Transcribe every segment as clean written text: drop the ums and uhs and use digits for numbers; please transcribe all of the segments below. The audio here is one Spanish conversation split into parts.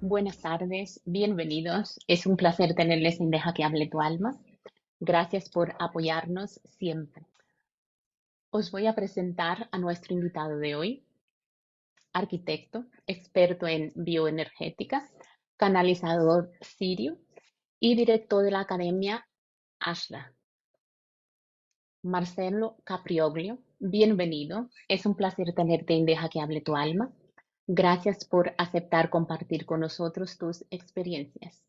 Buenas tardes, bienvenidos. Es un placer tenerles en Deja que hable tu alma. Gracias por apoyarnos siempre. Os voy a presentar a nuestro invitado de hoy, arquitecto, experto en bioenergética, canalizador sirio y director de la Academia Ashra. Marcelo Caprioglio, bienvenido. Es un placer tenerte en Deja que hable tu alma. Gracias por aceptar compartir con nosotros tus experiencias.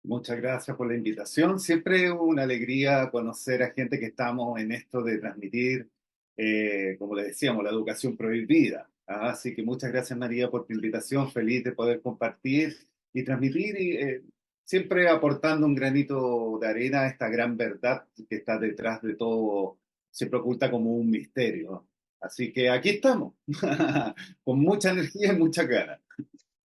Muchas gracias por la invitación. Siempre es una alegría conocer a gente que estamos en esto de transmitir, como le decíamos, la educación prohibida. Así que muchas gracias, María, por tu invitación. Feliz de poder compartir y transmitir y siempre aportando un granito de arena a esta gran verdad que está detrás de todo, siempre oculta como un misterio. Así que aquí estamos, con mucha energía y mucha ganas.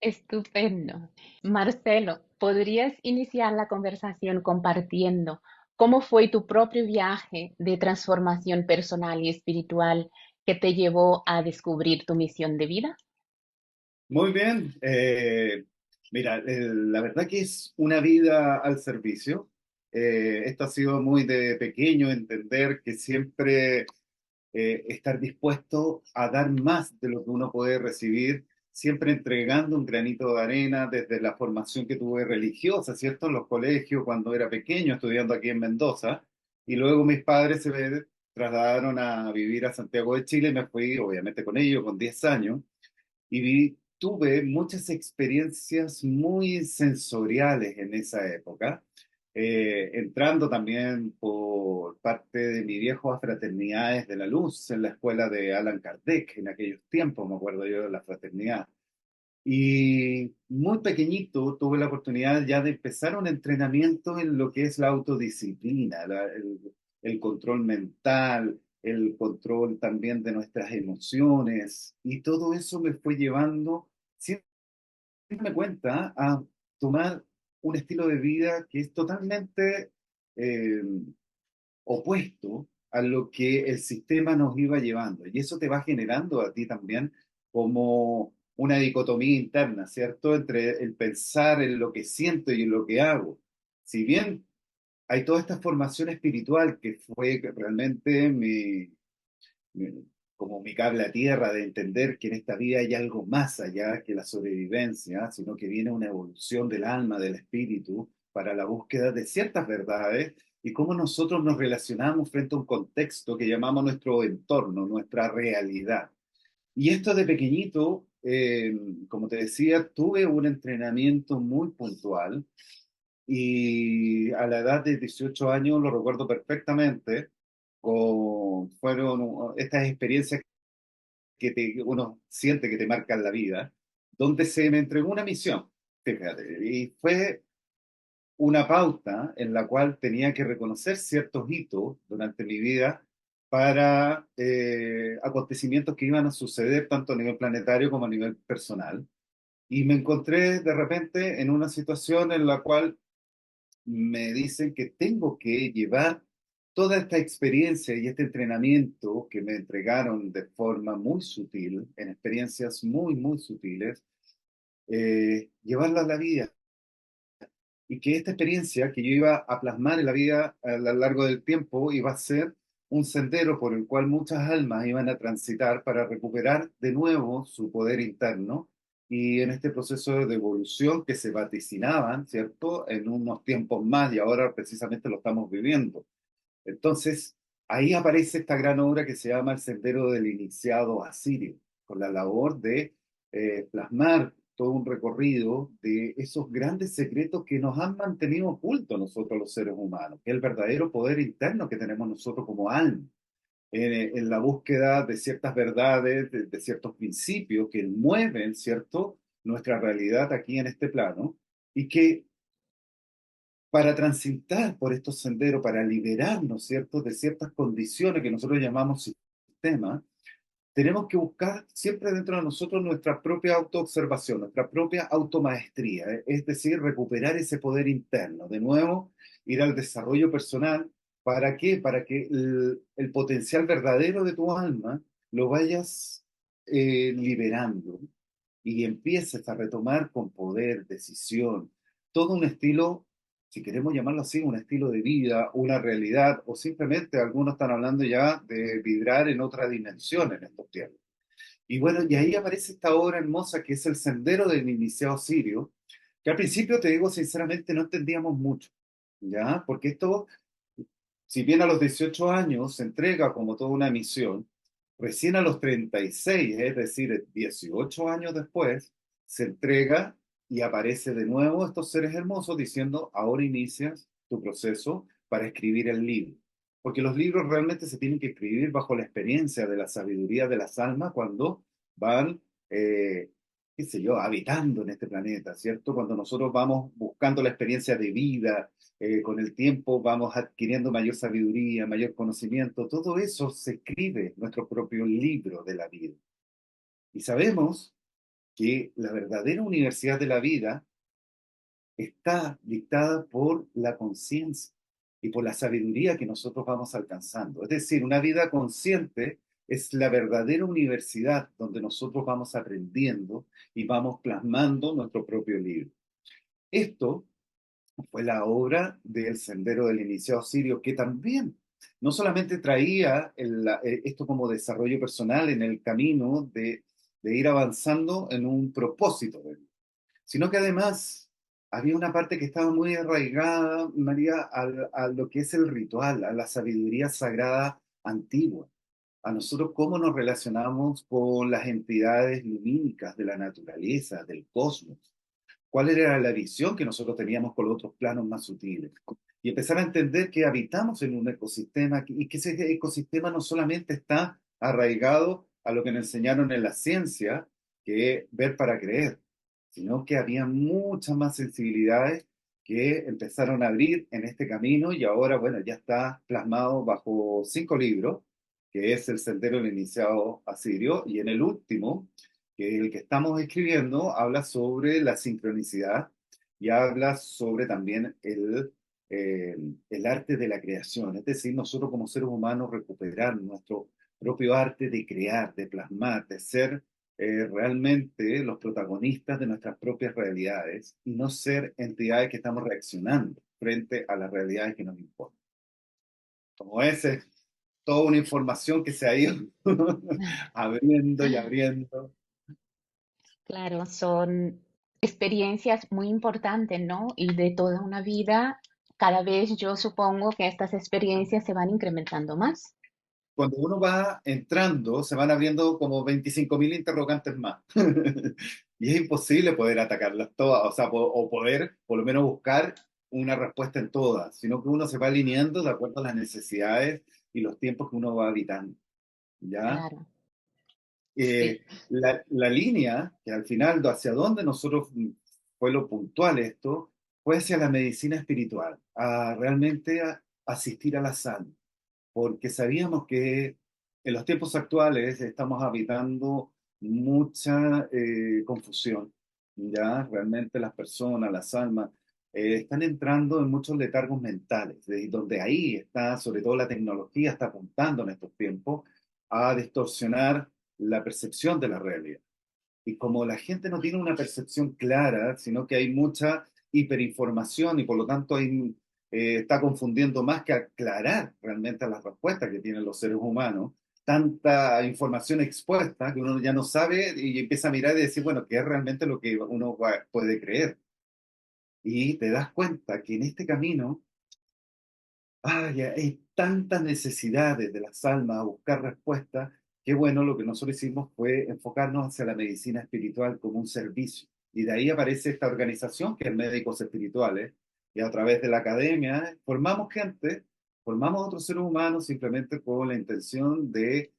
Estupendo. Marcelo, ¿podrías iniciar la conversación compartiendo cómo fue tu propio viaje de transformación personal y espiritual que te llevó a descubrir tu misión de vida? Muy bien. Mira, la verdad que es una vida al servicio. Esto ha sido muy de pequeño, entender que siempre estar dispuesto a dar más de lo que uno puede recibir, siempre entregando un granito de arena desde la formación que tuve religiosa, ¿cierto? En los colegios, cuando era pequeño, estudiando aquí en Mendoza, y luego mis padres trasladaron a vivir a Santiago de Chile, me fui obviamente con ellos, con 10 años y tuve muchas experiencias muy sensoriales en esa época, entrando también por parte de mi viejo a Fraternidades de la Luz en la escuela de Allan Kardec en aquellos tiempos, me acuerdo yo de la fraternidad. Y muy pequeñito tuve la oportunidad ya de empezar un entrenamiento en lo que es la autodisciplina, el control mental, el control también de nuestras emociones. Y todo eso me fue llevando, sin darme cuenta, a tomar un estilo de vida que es totalmente eh, opuesto a lo que el sistema nos iba llevando. Y eso te va generando a ti también como una dicotomía interna, ¿cierto? Entre el pensar en lo que siento y en lo que hago. Si bien hay toda esta formación espiritual que fue realmente como mi cable a tierra de entender que en esta vida hay algo más allá que la sobrevivencia, sino que viene una evolución del alma, del espíritu, para la búsqueda de ciertas verdades y cómo nosotros nos relacionamos frente a un contexto que llamamos nuestro entorno, nuestra realidad. Y esto de pequeñito, como te decía, tuve un entrenamiento muy puntual y a la edad de 18 años, lo recuerdo perfectamente, fueron estas experiencias uno siente que te marcan la vida, donde se me entregó una misión, fíjate, y fue una pauta en la cual tenía que reconocer ciertos hitos durante mi vida para acontecimientos que iban a suceder tanto a nivel planetario como a nivel personal. Y me encontré de repente en una situación en la cual me dicen que tengo que llevar toda esta experiencia y este entrenamiento que me entregaron de forma muy sutil, en experiencias muy, muy sutiles, llevarla a la vida. Y que esta experiencia que yo iba a plasmar en la vida a lo largo del tiempo iba a ser un sendero por el cual muchas almas iban a transitar para recuperar de nuevo su poder interno y en este proceso de evolución que se vaticinaban, ¿cierto? En unos tiempos más y ahora precisamente lo estamos viviendo. Entonces, ahí aparece esta gran obra que se llama El Sendero del Iniciado Asirio, con la labor de plasmar todo un recorrido de esos grandes secretos que nos han mantenido ocultos nosotros los seres humanos, que es el verdadero poder interno que tenemos nosotros como alma, en la búsqueda de ciertas verdades, de ciertos principios que mueven, ¿cierto?, nuestra realidad aquí en este plano, y que para transitar por estos senderos, para liberarnos, ¿cierto?, de ciertas condiciones que nosotros llamamos sistema, tenemos que buscar siempre dentro de nosotros nuestra propia autoobservación, nuestra propia automaestría, es decir, recuperar ese poder interno. De nuevo, ir al desarrollo personal. ¿Para qué? Para que el potencial verdadero de tu alma lo vayas liberando y empieces a retomar con poder, decisión, todo un estilo, si queremos llamarlo así, un estilo de vida, una realidad, o simplemente algunos están hablando ya de vibrar en otra dimensión en estos tiempos. Y bueno, y ahí aparece esta obra hermosa que es El Sendero del Iniciado Sirio, que al principio, te digo sinceramente, no entendíamos mucho, ¿ya? Porque esto, si bien a los 18 años se entrega como toda una misión, recién a los 36, es decir, 18 años después, se entrega y aparece de nuevo estos seres hermosos diciendo, ahora inicias tu proceso para escribir el libro. Porque los libros realmente se tienen que escribir bajo la experiencia de la sabiduría de las almas cuando van, qué sé yo, habitando en este planeta, ¿cierto? Cuando nosotros vamos buscando la experiencia de vida, con el tiempo vamos adquiriendo mayor sabiduría, mayor conocimiento, todo eso se escribe en nuestro propio libro de la vida. Y sabemos que la verdadera universidad de la vida está dictada por la conciencia y por la sabiduría que nosotros vamos alcanzando. Es decir, una vida consciente es la verdadera universidad donde nosotros vamos aprendiendo y vamos plasmando nuestro propio libro. Esto fue la obra del Sendero del Iniciado Sirio, que también no solamente traía esto como desarrollo personal en el camino de ir avanzando en un propósito de vida, sino que además había una parte que estaba muy arraigada, María, a lo que es el ritual, a la sabiduría sagrada antigua, a nosotros cómo nos relacionamos con las entidades lumínicas de la naturaleza, del cosmos, cuál era la visión que nosotros teníamos con los otros planos más sutiles. Y empezar a entender que habitamos en un ecosistema y que ese ecosistema no solamente está arraigado a lo que nos enseñaron en la ciencia, que es ver para creer, sino que había muchas más sensibilidades que empezaron a abrir en este camino y ahora, bueno, ya está plasmado bajo 5 libros, que es El Sendero del Iniciado Asirio, y en el último, que el que estamos escribiendo, habla sobre la sincronicidad y habla sobre también el arte de la creación, es decir, nosotros como seres humanos recuperar nuestro propio arte de crear, de plasmar, de ser realmente los protagonistas de nuestras propias realidades y no ser entidades que estamos reaccionando frente a las realidades que nos importan. Como ese, toda una información que se ha ido abriendo y abriendo. Claro, son experiencias muy importantes, ¿no? Y de toda una vida, cada vez yo supongo que estas experiencias se van incrementando más. Cuando uno va entrando, se van abriendo como 25.000 interrogantes más. Y es imposible poder atacarlas todas, o sea, o poder por lo menos buscar una respuesta en todas, sino que uno se va alineando de acuerdo a las necesidades y los tiempos que uno va habitando. ¿Ya? Claro, Eh, sí, la línea, que al final hacia dónde nosotros fue lo puntual esto, fue hacia la medicina espiritual, a realmente asistir a la salud porque sabíamos que en los tiempos actuales estamos habitando mucha confusión, ¿ya? Realmente las personas, las almas, están entrando en muchos letargos mentales, donde ahí está, sobre todo la tecnología, está apuntando en estos tiempos a distorsionar la percepción de la realidad. Y como la gente no tiene una percepción clara, sino que hay mucha hiperinformación y por lo tanto está confundiendo más que aclarar realmente las respuestas que tienen los seres humanos, tanta información expuesta que uno ya no sabe y empieza a mirar y decir, bueno, ¿qué es realmente lo que uno puede creer? Y te das cuenta que en este camino hay tantas necesidades de las almas a buscar respuestas, que bueno, lo que nosotros hicimos fue enfocarnos hacia la medicina espiritual como un servicio. Y de ahí aparece esta organización que es Médicos Espirituales, y a través de la academia formamos gente, formamos otros seres humanos simplemente con la intención de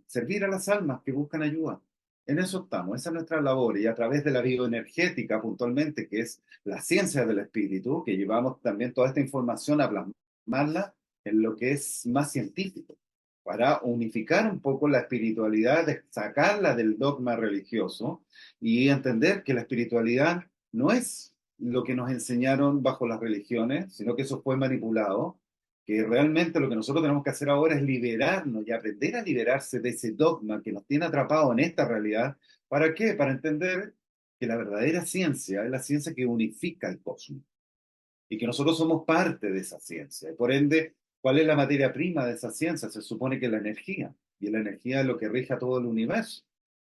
servir a las almas que buscan ayuda. En eso estamos, esa es nuestra labor, y a través de la bioenergética puntualmente, que es la ciencia del espíritu, que llevamos también toda esta información a plasmarla en lo que es más científico, para unificar un poco la espiritualidad, sacarla del dogma religioso y entender que la espiritualidad no es lo que nos enseñaron bajo las religiones, sino que eso fue manipulado, que realmente lo que nosotros tenemos que hacer ahora es liberarnos y aprender a liberarse de ese dogma que nos tiene atrapados en esta realidad ¿Para qué? Para entender que la verdadera ciencia es la ciencia que unifica el cosmos y que nosotros somos parte de esa ciencia. Y por ende, ¿cuál es la materia prima de esa ciencia? Se supone que es la energía, y la energía es lo que rige a todo el universo.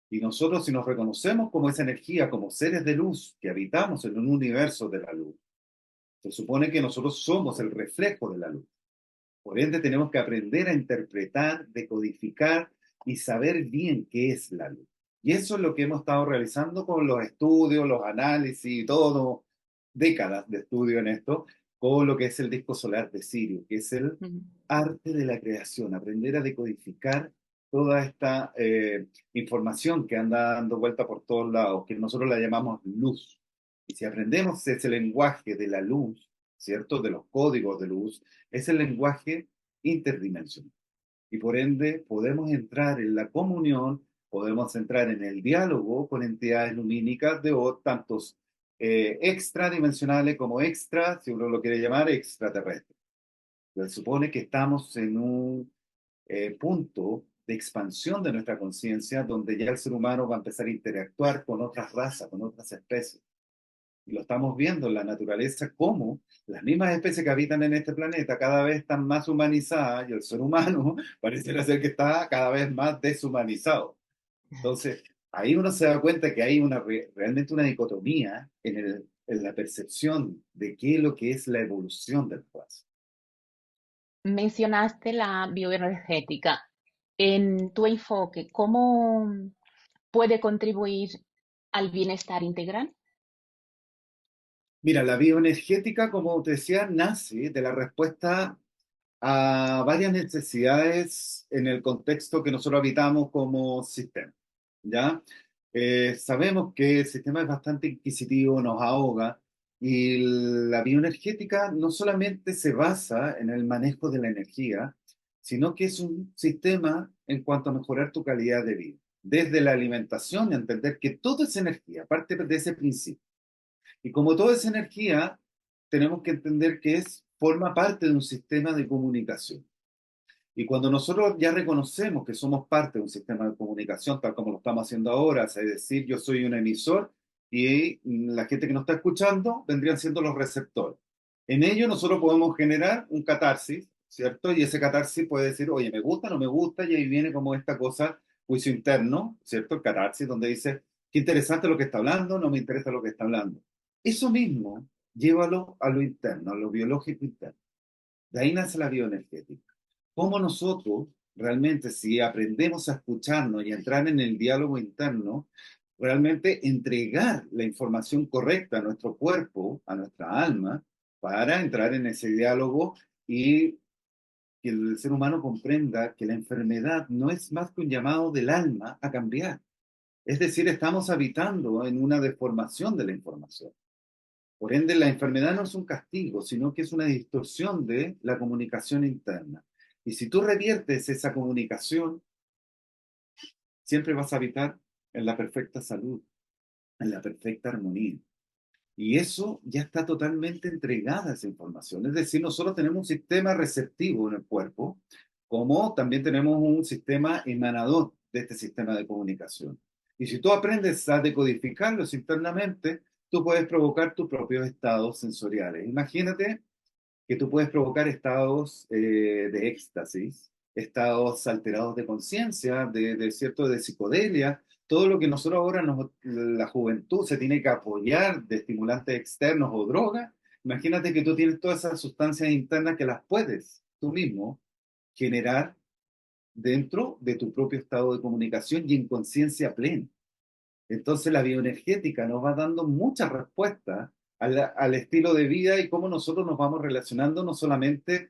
Y nosotros, si nos reconocemos como esa energía, como seres de luz que habitamos en un universo de la luz, se supone que nosotros somos el reflejo de la luz. Por ende, tenemos que aprender a interpretar, decodificar y saber bien qué es la luz. Y eso es lo que hemos estado realizando con los estudios, los análisis y todo, décadas de estudio en esto, con lo que es el disco solar de Sirio, que es el Ujú. arte de la creación, aprender a decodificar toda esta información que anda dando vuelta por todos lados, que nosotros la llamamos luz. Y si aprendemos ese lenguaje de la luz, ¿cierto? De los códigos de luz, es el lenguaje interdimensional. Y por ende podemos entrar en la comunión, podemos entrar en el diálogo con entidades lumínicas de tantos extradimensionales como extra, si uno lo quiere llamar, extraterrestres. Se supone que estamos en un punto de expansión de nuestra conciencia donde ya el ser humano va a empezar a interactuar con otras razas, con otras especies. Y lo estamos viendo en la naturaleza, cómo las mismas especies que habitan en este planeta cada vez están más humanizadas y el ser humano parece ser que está cada vez más deshumanizado. Entonces, ahí uno se da cuenta que hay realmente una dicotomía en la percepción de qué es lo que es la evolución del raza. Mencionaste la bioenergética. En tu enfoque, ¿cómo puede contribuir al bienestar integral? Mira, la bioenergética, como te decía, nace de la respuesta a varias necesidades en el contexto que nosotros habitamos como sistema, ¿ya? Sabemos que el sistema es bastante inquisitivo, nos ahoga, y la bioenergética no solamente se basa en el manejo de la energía, sino que es un sistema en cuanto a mejorar tu calidad de vida. Desde la alimentación, entender que todo es energía, parte de ese principio. Y como toda esa energía, tenemos que entender que forma parte de un sistema de comunicación. Y cuando nosotros ya reconocemos que somos parte de un sistema de comunicación, tal como lo estamos haciendo ahora, es decir, yo soy un emisor y la gente que nos está escuchando vendrían siendo los receptores. En ello nosotros podemos generar un catarsis, ¿cierto? Y ese catarsis puede decir, oye, me gusta, no me gusta, y ahí viene como esta cosa, juicio interno, ¿cierto? El catarsis, donde dice, qué interesante lo que está hablando, no me interesa lo que está hablando. Eso mismo, llévalo a lo interno, a lo biológico interno. De ahí nace la bioenergética. Cómo nosotros realmente, si aprendemos a escucharnos y a entrar en el diálogo interno, realmente entregar la información correcta a nuestro cuerpo, a nuestra alma, para entrar en ese diálogo y que el ser humano comprenda que la enfermedad no es más que un llamado del alma a cambiar. Es decir, estamos habitando en una deformación de la información. Por ende, la enfermedad no es un castigo, sino que es una distorsión de la comunicación interna. Y si tú reviertes esa comunicación, siempre vas a habitar en la perfecta salud, en la perfecta armonía. Y eso ya está totalmente entregada esa información. Es decir, nosotros tenemos un sistema receptivo en el cuerpo, como también tenemos un sistema emanador de este sistema de comunicación. Y si tú aprendes a decodificarlos internamente, tú puedes provocar tus propios estados sensoriales. Imagínate que tú puedes provocar estados de éxtasis, estados alterados de conciencia, cierto, de psicodelia, todo lo que nosotros ahora, la juventud se tiene que apoyar de estimulantes externos o drogas. Imagínate que tú tienes todas esas sustancias internas que las puedes tú mismo generar dentro de tu propio estado de comunicación y en conciencia plena. Entonces la bioenergética nos va dando muchas respuestas al estilo de vida y cómo nosotros nos vamos relacionando no solamente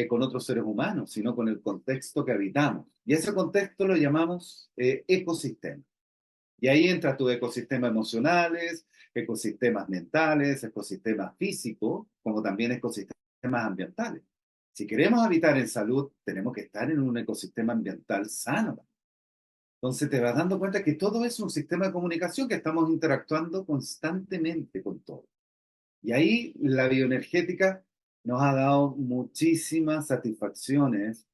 con otros seres humanos, sino con el contexto que habitamos. Y ese contexto lo llamamos ecosistema. Y ahí entra tu ecosistema emocionales, ecosistemas mentales, ecosistemas físicos, como también ecosistemas ambientales. Si queremos habitar en salud, tenemos que estar en un ecosistema ambiental sano. Entonces te vas dando cuenta que todo es un sistema de comunicación que estamos interactuando constantemente con todo. Y ahí la bioenergética nos ha dado muchísimas satisfacciones,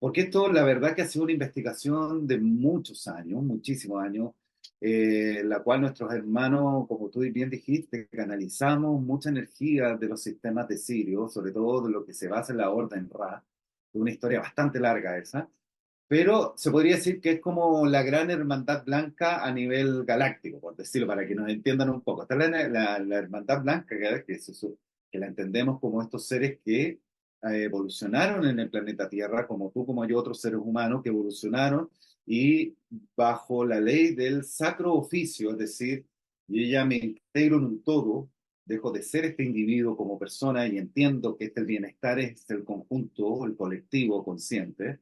Porque esto, la verdad que ha sido una investigación de muchos años, muchísimos años, la cual nuestros hermanos, como tú bien dijiste, canalizamos mucha energía de los sistemas de Sirio, sobre todo de lo que se basa en la Orden Ra, una historia bastante larga esa, pero se podría decir que es como la gran hermandad blanca a nivel galáctico, por decirlo, para que nos entiendan un poco. Está la hermandad blanca, que la entendemos como estos seres que evolucionaron en el planeta Tierra, como tú, como yo, otros seres humanos que evolucionaron y bajo la ley del sacro oficio, es decir, yo ya me integro en un todo, dejo de ser este individuo como persona y entiendo que este bienestar es el conjunto, el colectivo consciente.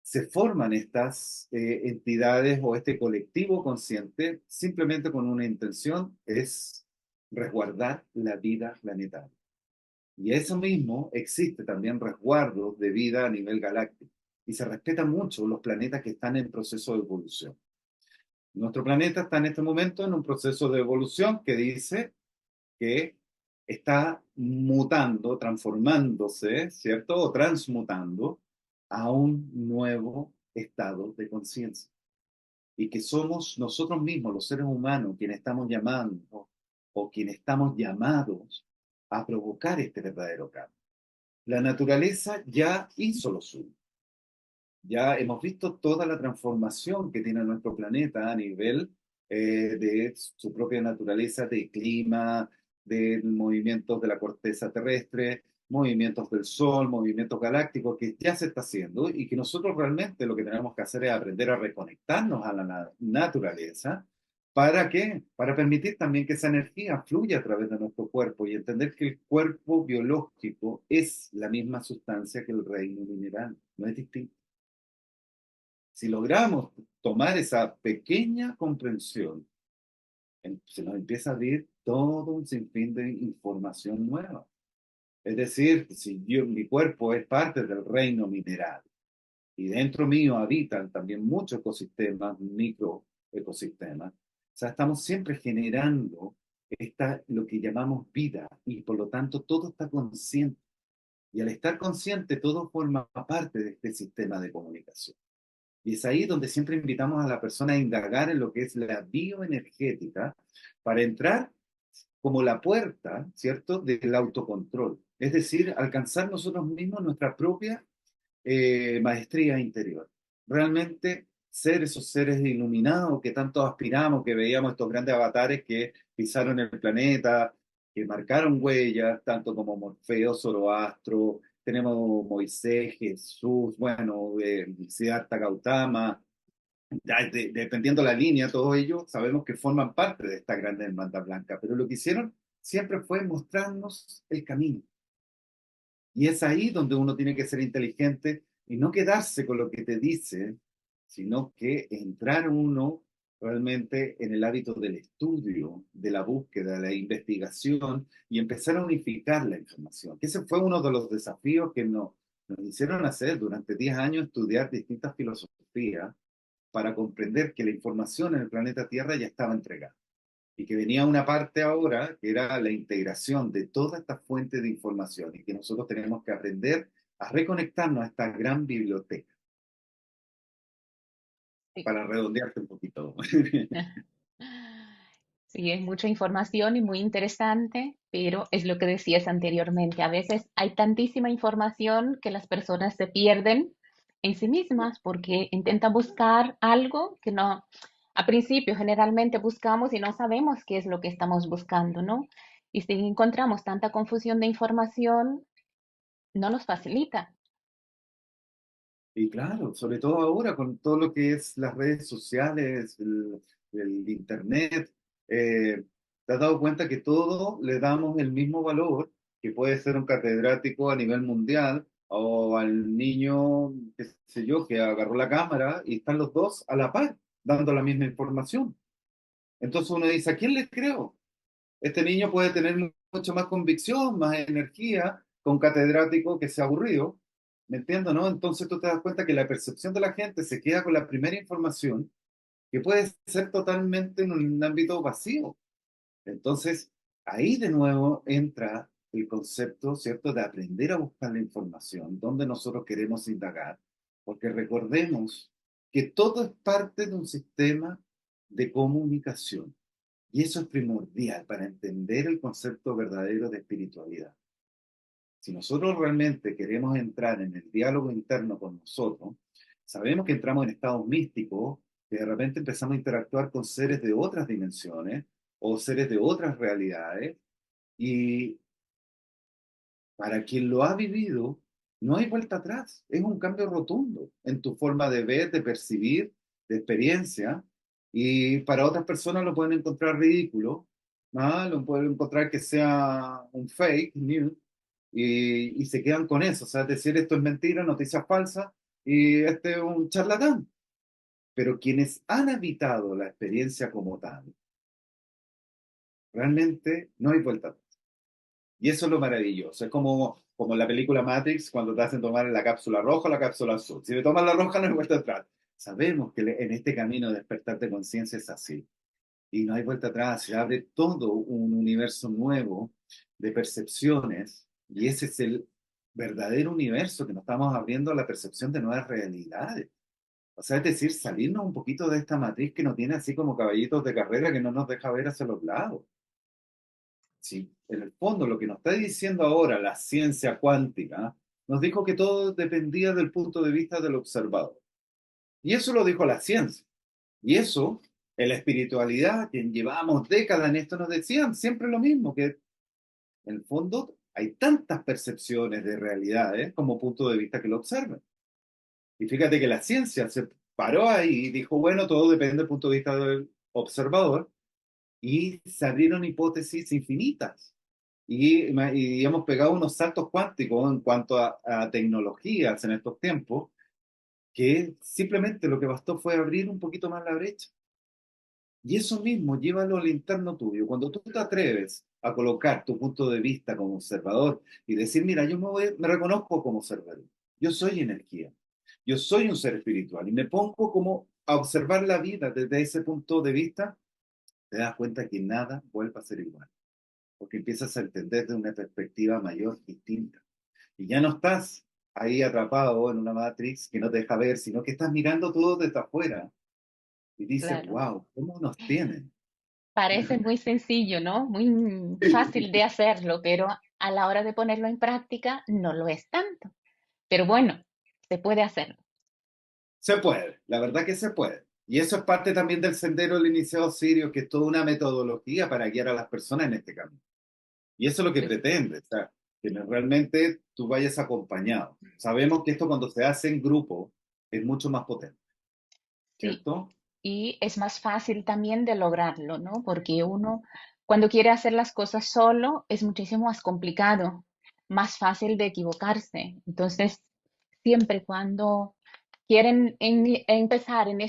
Se forman estas entidades o este colectivo consciente simplemente con una intención, es resguardar la vida planetaria. Y eso mismo existe también resguardo de vida a nivel galáctico. Y se respetan mucho los planetas que están en proceso de evolución. Nuestro planeta está en este momento en un proceso de evolución que dice que está mutando, transformándose, ¿cierto? O transmutando a un nuevo estado de conciencia. Y que somos nosotros mismos, los seres humanos, quienes estamos llamando o quienes estamos llamados a provocar este verdadero cambio. La naturaleza ya hizo lo suyo. Ya hemos visto toda la transformación que tiene nuestro planeta a nivel de su propia naturaleza, de clima, de movimientos de la corteza terrestre, movimientos del Sol, movimientos galácticos, que ya se está haciendo y que nosotros realmente lo que tenemos que hacer es aprender a reconectarnos a la naturaleza. ¿Para qué? Para permitir también que esa energía fluya a través de nuestro cuerpo y entender que el cuerpo biológico es la misma sustancia que el reino mineral, no es distinto. Si logramos tomar esa pequeña comprensión, se nos empieza a abrir todo un sinfín de información nueva. Es decir, si mi cuerpo es parte del reino mineral y dentro mío habitan también muchos ecosistemas, microecosistemas, o sea, estamos siempre generando lo que llamamos vida y por lo tanto todo está consciente. Y al estar consciente, todo forma parte de este sistema de comunicación. Y es ahí donde siempre invitamos a la persona a indagar en lo que es la bioenergética para entrar como la puerta, ¿cierto?, del autocontrol. Es decir, alcanzar nosotros mismos nuestra propia maestría interior. Realmente ser esos seres iluminados que tanto aspiramos, que veíamos estos grandes avatares que pisaron el planeta, que marcaron huellas, tanto como Morfeo, Zoroastro, tenemos Moisés, Jesús, bueno, Siddhartha Gautama, dependiendo la línea, todos ellos sabemos que forman parte de esta gran hermandad blanca, pero lo que hicieron siempre fue mostrarnos el camino. Y es ahí donde uno tiene que ser inteligente y no quedarse con lo que te dice, sino que entrar uno realmente en el hábito del estudio, de la búsqueda, de la investigación y empezar a unificar la información. Que ese fue uno de los desafíos que nos hicieron hacer durante 10 años, estudiar distintas filosofías para comprender que la información en el planeta Tierra ya estaba entregada y que venía una parte ahora que era la integración de toda esta fuente de información y que nosotros tenemos que aprender a reconectarnos a esta gran biblioteca Sí. para redondearte un poquito. Sí, es mucha información y muy interesante, pero es lo que decías anteriormente. A veces hay tantísima información que las personas se pierden en sí mismas porque intentan buscar algo que no, a principio generalmente buscamos y no sabemos qué es lo que estamos buscando, ¿no? Y si encontramos tanta confusión de información, no nos facilita. Y claro, sobre todo ahora con todo lo que es las redes sociales, el internet, te has dado cuenta que todo le damos el mismo valor, que puede ser un catedrático a nivel mundial o al niño, qué sé yo, que agarró la cámara y están los dos a la par, dando la misma información. Entonces uno dice, ¿a quién le creo? Este niño puede tener mucho más convicción, más energía, con catedrático que sea aburrido, ¿me entiendo, no? Entonces tú te das cuenta que la percepción de la gente se queda con la primera información, que puede ser totalmente en un ámbito vacío. Entonces, ahí de nuevo entra el concepto, ¿cierto?, de aprender a buscar la información, donde nosotros queremos indagar, porque recordemos que todo es parte de un sistema de comunicación. Y eso es primordial para entender el concepto verdadero de espiritualidad. Si nosotros realmente queremos entrar en el diálogo interno con nosotros, sabemos que entramos en estados místicos, que de repente empezamos a interactuar con seres de otras dimensiones o seres de otras realidades, y para quien lo ha vivido, no hay vuelta atrás. Es un cambio rotundo en tu forma de ver, de percibir, de experiencia. Y para otras personas lo pueden encontrar ridículo, ¿no? Lo pueden encontrar que sea un fake news y se quedan con eso. O sea, es decir, esto es mentira, noticia falsa y este es un charlatán. Pero quienes han habitado la experiencia como tal, realmente no hay vuelta atrás. Y eso es lo maravilloso. Es como en la película Matrix, cuando te hacen tomar la cápsula roja o la cápsula azul. Si te tomas la roja, no hay vuelta atrás. Sabemos que en este camino de despertar de conciencia es así. Y no hay vuelta atrás. Se abre todo un universo nuevo de percepciones. Y ese es el verdadero universo que nos estamos abriendo a la percepción de nuevas realidades. O sea, es decir, salirnos un poquito de esta matriz que nos tiene así como caballitos de carrera que no nos deja ver hacia los lados. Sí, en el fondo lo que nos está diciendo ahora la ciencia cuántica nos dijo que todo dependía del punto de vista del observador. Y eso lo dijo la ciencia. Y eso, en la espiritualidad, que llevamos décadas en esto, nos decían siempre lo mismo, que en el fondo hay tantas percepciones de realidades como punto de vista que lo observen. Y fíjate que la ciencia se paró ahí y dijo, bueno, todo depende del punto de vista del observador, y se abrieron hipótesis infinitas. Y hemos pegado unos saltos cuánticos en cuanto a tecnologías en estos tiempos, que simplemente lo que bastó fue abrir un poquito más la brecha. Y eso mismo, llévalo al interno tuyo. Cuando tú te atreves a colocar tu punto de vista como observador y decir, mira, me reconozco como observador. Yo soy energía. Yo soy un ser espiritual y me pongo como a observar la vida desde ese punto de vista, te das cuenta que nada vuelve a ser igual, porque empiezas a entender de una perspectiva mayor, distinta. Y ya no estás ahí atrapado en una matrix que no te deja ver, sino que estás mirando todo desde afuera y dices, Claro. wow, ¿cómo nos tienen? Parece muy sencillo, ¿no? Muy fácil de hacerlo, pero a la hora de ponerlo en práctica no lo es tanto. Pero bueno, se puede hacerlo. Se puede, la verdad que se puede. Y eso es parte también del sendero del iniciado sirio, que es toda una metodología para guiar a las personas en este camino. Y eso es lo que Pues pretende, o sea, que realmente tú vayas acompañado. Sabemos que esto cuando se hace en grupo es mucho más potente, sí, ¿cierto? y es más fácil también de lograrlo, ¿no? Porque uno, cuando quiere hacer las cosas solo, es muchísimo más complicado, más fácil de equivocarse. Entonces, siempre cuando quieren empezar en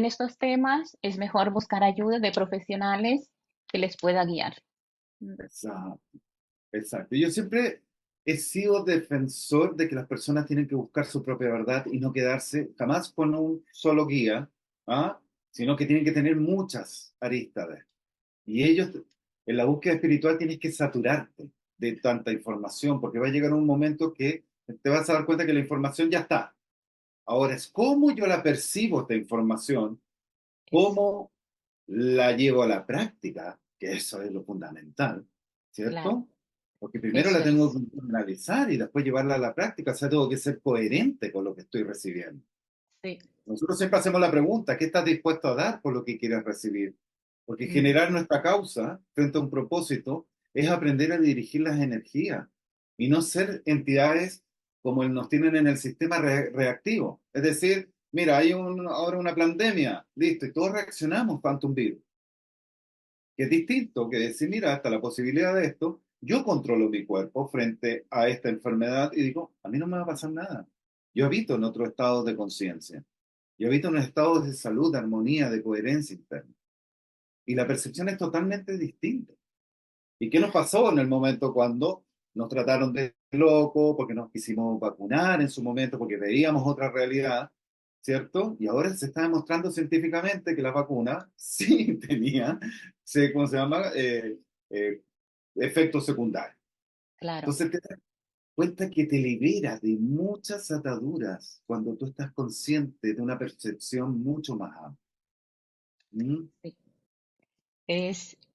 estos temas, es mejor buscar ayuda de profesionales que les pueda guiar. Exacto, exacto. Yo siempre he sido defensor de que las personas tienen que buscar su propia verdad y no quedarse jamás con un solo guía, ¿ah? Sino que tienen que tener muchas aristas. Y ellos, en la búsqueda espiritual, tienes que saturarte de tanta información, porque va a llegar un momento que te vas a dar cuenta que la información ya está. Ahora es cómo yo la percibo esta información, Eso, cómo la llevo a la práctica, que eso es lo fundamental, claro, ¿cierto? Porque primero la eso tengo es. que analizar y después llevarla a la práctica, o sea, tengo que ser coherente con lo que estoy recibiendo. Sí. Nosotros siempre hacemos la pregunta, ¿qué estás dispuesto a dar por lo que quieres recibir? Porque Mm, generar nuestra causa frente a un propósito es aprender a dirigir las energías y no ser entidades como nos tienen en el sistema reactivo. Es decir, mira, ahora una pandemia, listo, y todos reaccionamos ante un virus, que es distinto que decir, mira, hasta la posibilidad de esto, yo controlo mi cuerpo frente a esta enfermedad y digo, a mí no me va a pasar nada. Yo habito en otro estado de conciencia. Yo habito en estados de salud, de armonía, de coherencia interna. Y la percepción es totalmente distinta. ¿Y qué nos pasó en el momento cuando nos trataron de loco, porque nos quisimos vacunar en su momento, porque veíamos otra realidad, ¿cierto? Y ahora se está demostrando científicamente que la vacuna sí tenía, ¿cómo se llama? Eh, efectos secundarios. claro. Entonces, cuenta que te libera de muchas ataduras cuando tú estás consciente de una percepción mucho más amplia. ¿Mm? Sí.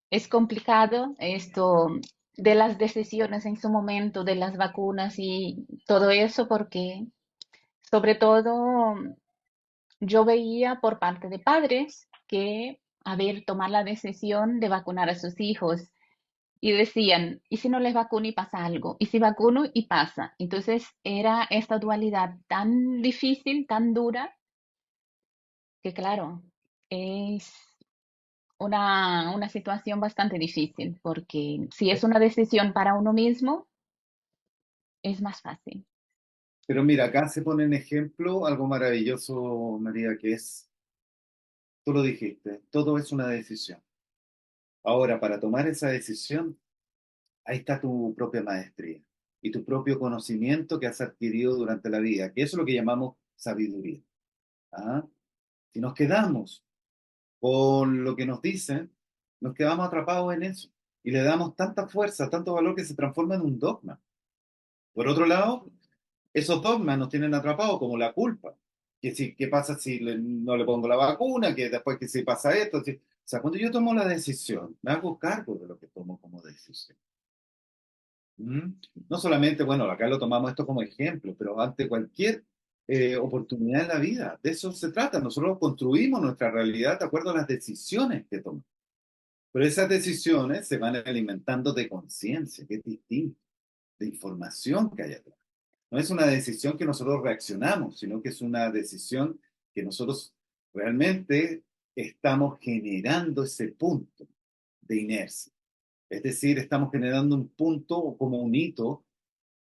Es complicado esto de las decisiones en su momento, de las vacunas y todo eso, porque sobre todo yo veía por parte de padres que, a ver, tomar la decisión de vacunar a sus hijos y decían, ¿y si no les vacuno y pasa algo? ¿Y si vacuno y pasa? Entonces era esta dualidad tan difícil, tan dura, que claro, es una situación bastante difícil, porque si es una decisión para uno mismo, es más fácil. Pero mira, acá se pone en ejemplo algo maravilloso, María, que es, tú lo dijiste, todo es una decisión. Ahora, para tomar esa decisión, ahí está tu propia maestría y tu propio conocimiento que has adquirido durante la vida, que eso es lo que llamamos sabiduría. ¿Ah? Si nos quedamos con lo que nos dicen, nos quedamos atrapados en eso y le damos tanta fuerza, tanto valor que se transforma en un dogma. Por otro lado, esos dogmas nos tienen atrapados como la culpa. Que si, ¿qué pasa si no le pongo la vacuna? Que después que si pasa esto. O sea, cuando yo tomo la decisión, me hago cargo de lo que tomo como decisión. ¿Mm? No solamente, bueno, acá lo tomamos esto como ejemplo, pero ante cualquier oportunidad en la vida, de eso se trata. Nosotros construimos nuestra realidad de acuerdo a las decisiones que tomamos. Pero esas decisiones se van alimentando de conciencia, que es distinto, de información que hay atrás. No es una decisión que nosotros reaccionamos, sino que es una decisión que nosotros realmente estamos generando ese punto de inercia. Es decir, estamos generando un punto como un hito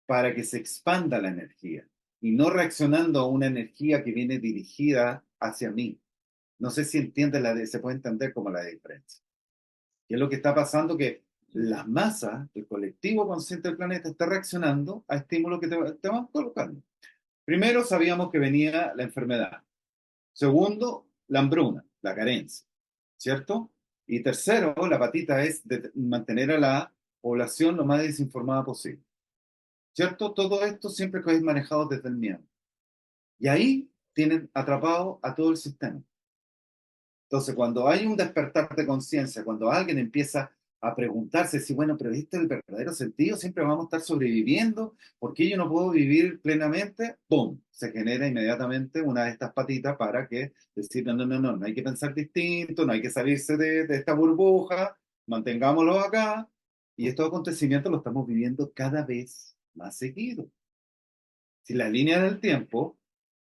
para que se expanda la energía y no reaccionando a una energía que viene dirigida hacia mí. No sé si entiende se puede entender como la diferencia. ¿Qué es lo que está pasando? Que las masas, el colectivo consciente del planeta está reaccionando a estímulos que te van colocando. Primero sabíamos que venía la enfermedad. Segundo, la hambruna, la carencia, ¿cierto? Y tercero, la patita es de mantener a la población lo más desinformada posible, ¿cierto? Todo esto siempre que es manejado desde el miedo. Y ahí tienen atrapado a todo el sistema. Entonces, cuando hay un despertar de conciencia, cuando alguien empieza a preguntarse si, bueno, pero ¿este es el verdadero sentido? Siempre vamos a estar sobreviviendo, ¿por qué yo no puedo vivir plenamente? ¡Pum! Se genera inmediatamente una de estas patitas para que decir, no, no, no, no, no hay que pensar distinto, no hay que salirse de esta burbuja, mantengámoslo acá. Y estos acontecimientos los estamos viviendo cada vez más seguido. Si la línea del tiempo,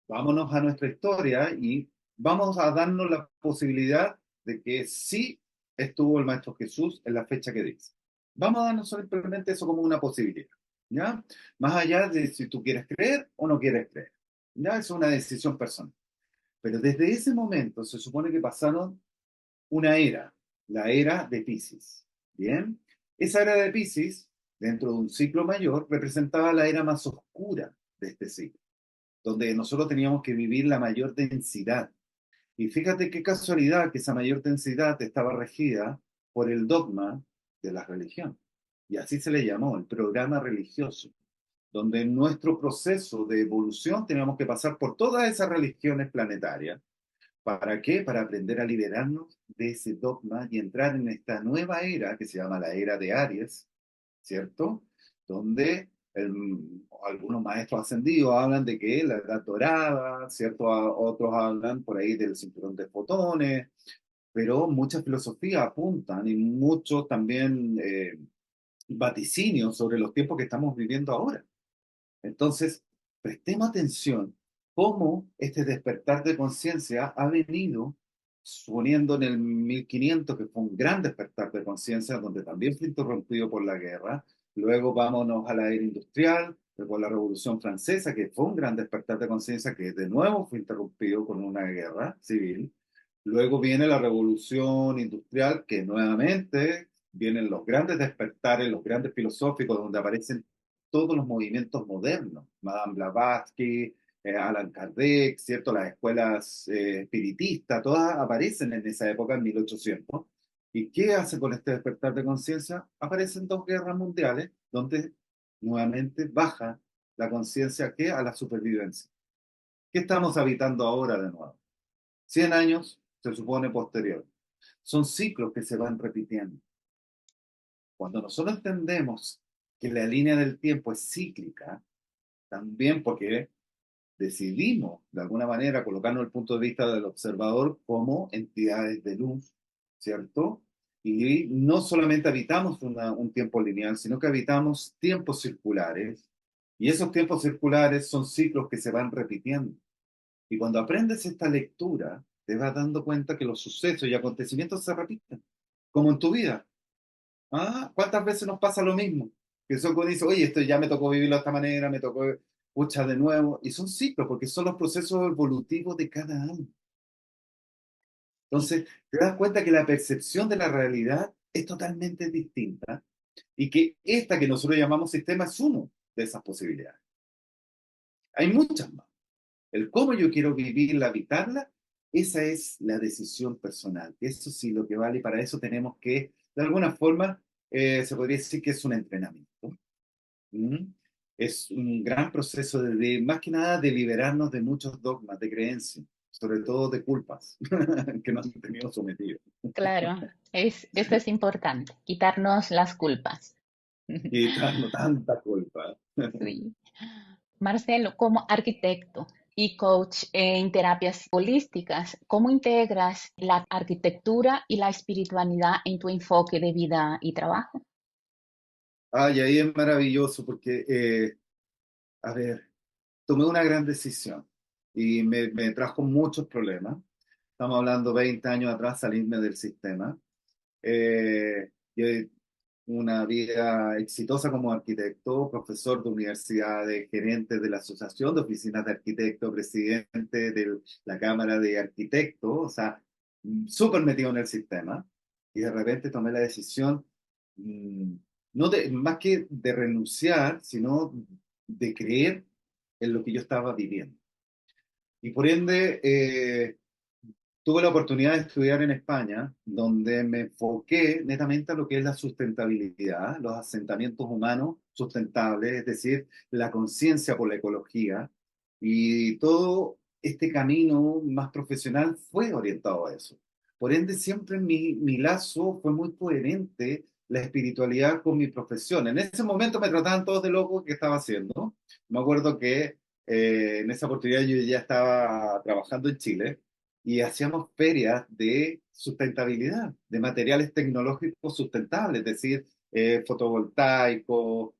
vámonos a nuestra historia y vamos a darnos la posibilidad de que sí estuvo el Maestro Jesús en la fecha que dice. Vamos a darnos simplemente eso como una posibilidad, ¿ya? Más allá de si tú quieres creer o no quieres creer, ¿ya? Es una decisión personal. Pero desde ese momento se supone que pasaron una era, la era de Piscis, ¿bien? Esa era de Piscis, dentro de un ciclo mayor, representaba la era más oscura de este ciclo, donde nosotros teníamos que vivir la mayor densidad. Y fíjate qué casualidad que esa mayor densidad estaba regida por el dogma de la religión. Y así se le llamó, el programa religioso, donde en nuestro proceso de evolución teníamos que pasar por todas esas religiones planetarias. ¿Para qué? Para aprender a liberarnos de ese dogma y entrar en esta nueva era que se llama la era de Aries, ¿cierto? Donde algunos maestros ascendidos hablan de que la edad dorada, ¿cierto? Otros hablan por ahí del cinturón de fotones, pero muchas filosofías apuntan y muchos también vaticinios sobre los tiempos que estamos viviendo ahora. Entonces, prestemos atención cómo este despertar de conciencia ha venido, suponiendo en el 1500, que fue un gran despertar de conciencia, donde también fue interrumpido por la guerra. Luego vámonos a la era industrial, luego a la Revolución Francesa, que fue un gran despertar de conciencia, que de nuevo fue interrumpido con una guerra civil. Luego viene la Revolución Industrial, que nuevamente vienen los grandes despertares, los grandes filosóficos, donde aparecen todos los movimientos modernos, Madame Blavatsky, Alan Kardec, ¿cierto? Las escuelas espiritistas, todas aparecen en esa época, en 1800. ¿Y qué hace con este despertar de conciencia? Aparecen dos guerras mundiales donde nuevamente baja la conciencia que a la supervivencia. ¿Qué estamos habitando ahora de nuevo? 100 años se supone posterior. Son ciclos que se van repitiendo. Cuando nosotros entendemos que la línea del tiempo es cíclica, también porque decidimos, de alguna manera, colocarnos el punto de vista del observador como entidades de luz, ¿cierto? Y no solamente habitamos un tiempo lineal, sino que habitamos tiempos circulares, y esos tiempos circulares son ciclos que se van repitiendo. Y cuando aprendes esta lectura, te vas dando cuenta que los sucesos y acontecimientos se repiten, como en tu vida. ¿Ah? ¿Cuántas veces nos pasa lo mismo? Que son cuando dice, oye, esto ya me tocó vivirlo de esta manera, me tocó, pucha, de nuevo. Y son ciclos, porque son los procesos evolutivos de cada año. Sí, Entonces, te das cuenta que la percepción de la realidad es totalmente distinta y que esta que nosotros llamamos sistema es uno de esas posibilidades. Hay muchas más. El cómo yo quiero vivirla, habitarla, esa es la decisión personal. Eso sí lo que vale y para eso tenemos que, de alguna forma, se podría decir que es un entrenamiento. ¿Mm? Es un gran proceso más que nada, de liberarnos de muchos dogmas, de creencias, sobre todo de culpas que nos han tenido sometidos. claro, esto es importante, quitarnos las culpas. Quitando tanta culpa. Sí. Marcelo, como arquitecto y coach en terapias holísticas, ¿cómo integras la arquitectura y la espiritualidad en tu enfoque de vida y trabajo? Ay, ahí es maravilloso porque, a ver, tomé una gran decisión y me trajo muchos problemas. Estamos hablando 20 años atrás, salirme del sistema. Yo una vida exitosa como arquitecto, profesor de universidades, gerente de la Asociación de Oficinas de Arquitectos, presidente de la Cámara de Arquitectos, o sea, súper metido en el sistema. Y de repente tomé la decisión, mm, no de, más que de renunciar, sino de creer en lo que yo estaba viviendo. Y por ende, tuve la oportunidad de estudiar en España, donde me enfoqué netamente a lo que es la sustentabilidad, los asentamientos humanos sustentables, es decir, la conciencia por la ecología. Y todo este camino más profesional fue orientado a eso. Por ende, siempre mi lazo fue muy coherente la espiritualidad con mi profesión. En ese momento me trataban todos de loco que estaba haciendo. Me acuerdo que en esa oportunidad yo ya estaba trabajando en Chile y hacíamos ferias de sustentabilidad, de materiales tecnológicos sustentables, es decir, fotovoltaicos,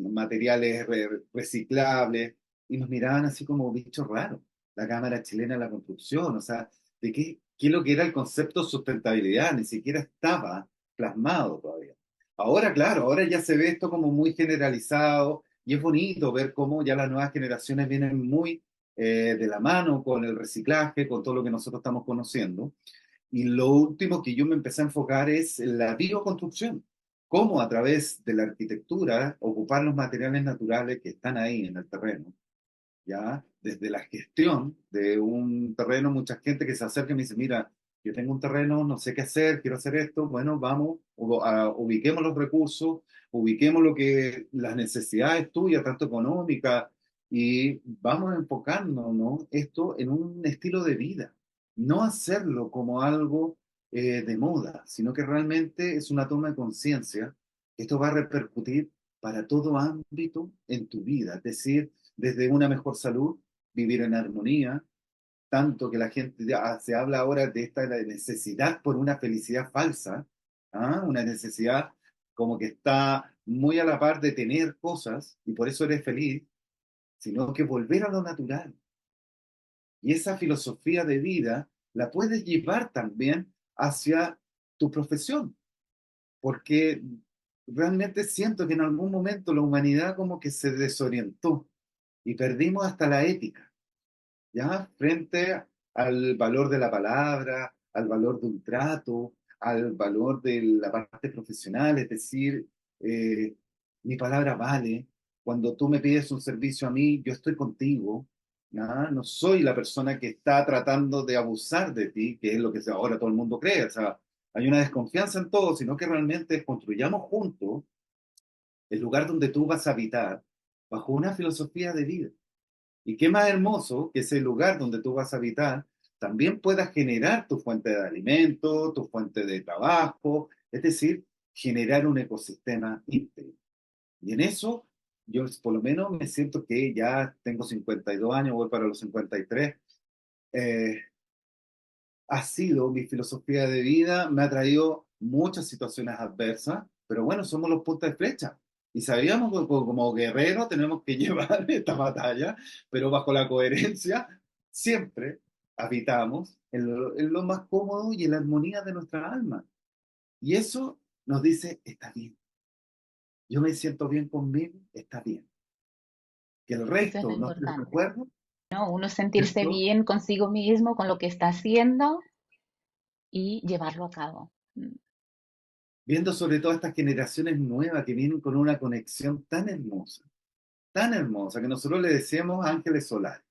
materiales reciclables, y nos miraban así como bichos raros, la Cámara Chilena de la Construcción, o sea, de qué es lo que era el concepto de sustentabilidad, ni siquiera estaba plasmado todavía. Ahora, claro, ahora ya se ve esto como muy generalizado y es bonito ver cómo ya las nuevas generaciones vienen muy de la mano con el reciclaje, con todo lo que nosotros estamos conociendo. Y lo último que yo me empecé a enfocar es la bioconstrucción. Cómo a través de la arquitectura ocupar los materiales naturales que están ahí en el terreno, ¿ya? Desde la gestión de un terreno, mucha gente que se acerca y me dice, mira, yo tengo un terreno, no sé qué hacer, quiero hacer esto, bueno, vamos, ubiquemos los recursos, ubiquemos las necesidades tuyas, tanto económicas, y vamos enfocando, ¿no? Esto en un estilo de vida, no hacerlo como algo de moda, sino que realmente es una toma de conciencia. Esto va a repercutir para todo ámbito en tu vida, es decir, desde una mejor salud, vivir en armonía, tanto que la gente se habla ahora de esta necesidad por una felicidad falsa, ¿ah? Una necesidad como que está muy a la par de tener cosas y por eso eres feliz, sino que volver a lo natural. Y esa filosofía de vida la puedes llevar también hacia tu profesión, porque realmente siento que en algún momento la humanidad como que se desorientó y perdimos hasta la ética. ¿Ya? Frente al valor de la palabra, al valor de un trato, al valor de la parte profesional, es decir, eh, mi palabra vale. Cuando tú me pides un servicio a mí, yo estoy contigo. ¿Ya? No soy la persona que está tratando de abusar de ti, que es lo que ahora todo el mundo cree. O sea, hay una desconfianza en todo, sino que realmente construyamos juntos el lugar donde tú vas a habitar bajo una filosofía de vida. Y qué más hermoso que ese lugar donde tú vas a habitar también pueda generar tu fuente de alimento, tu fuente de trabajo, es decir, generar un ecosistema íntegro. Y en eso yo por lo menos me siento que ya tengo 52 años, voy para los 53. eh, Ha sido mi filosofía de vida, me ha traído muchas situaciones adversas, pero bueno, somos los puntas de flecha. Y sabíamos que como guerreros tenemos que llevar esta batalla, pero bajo la coherencia siempre habitamos en lo más cómodo y en la armonía de nuestra alma. Y eso nos dice, está bien, yo me siento bien conmigo, está bien. Que el Eso es lo resto no esté de importante, acuerdo, ¿no? Uno sentirse ¿cierto? bien consigo mismo, con lo que está haciendo y llevarlo a cabo. Viendo sobre todo estas generaciones nuevas que vienen con una conexión tan hermosa, que nosotros le decíamos ángeles solares,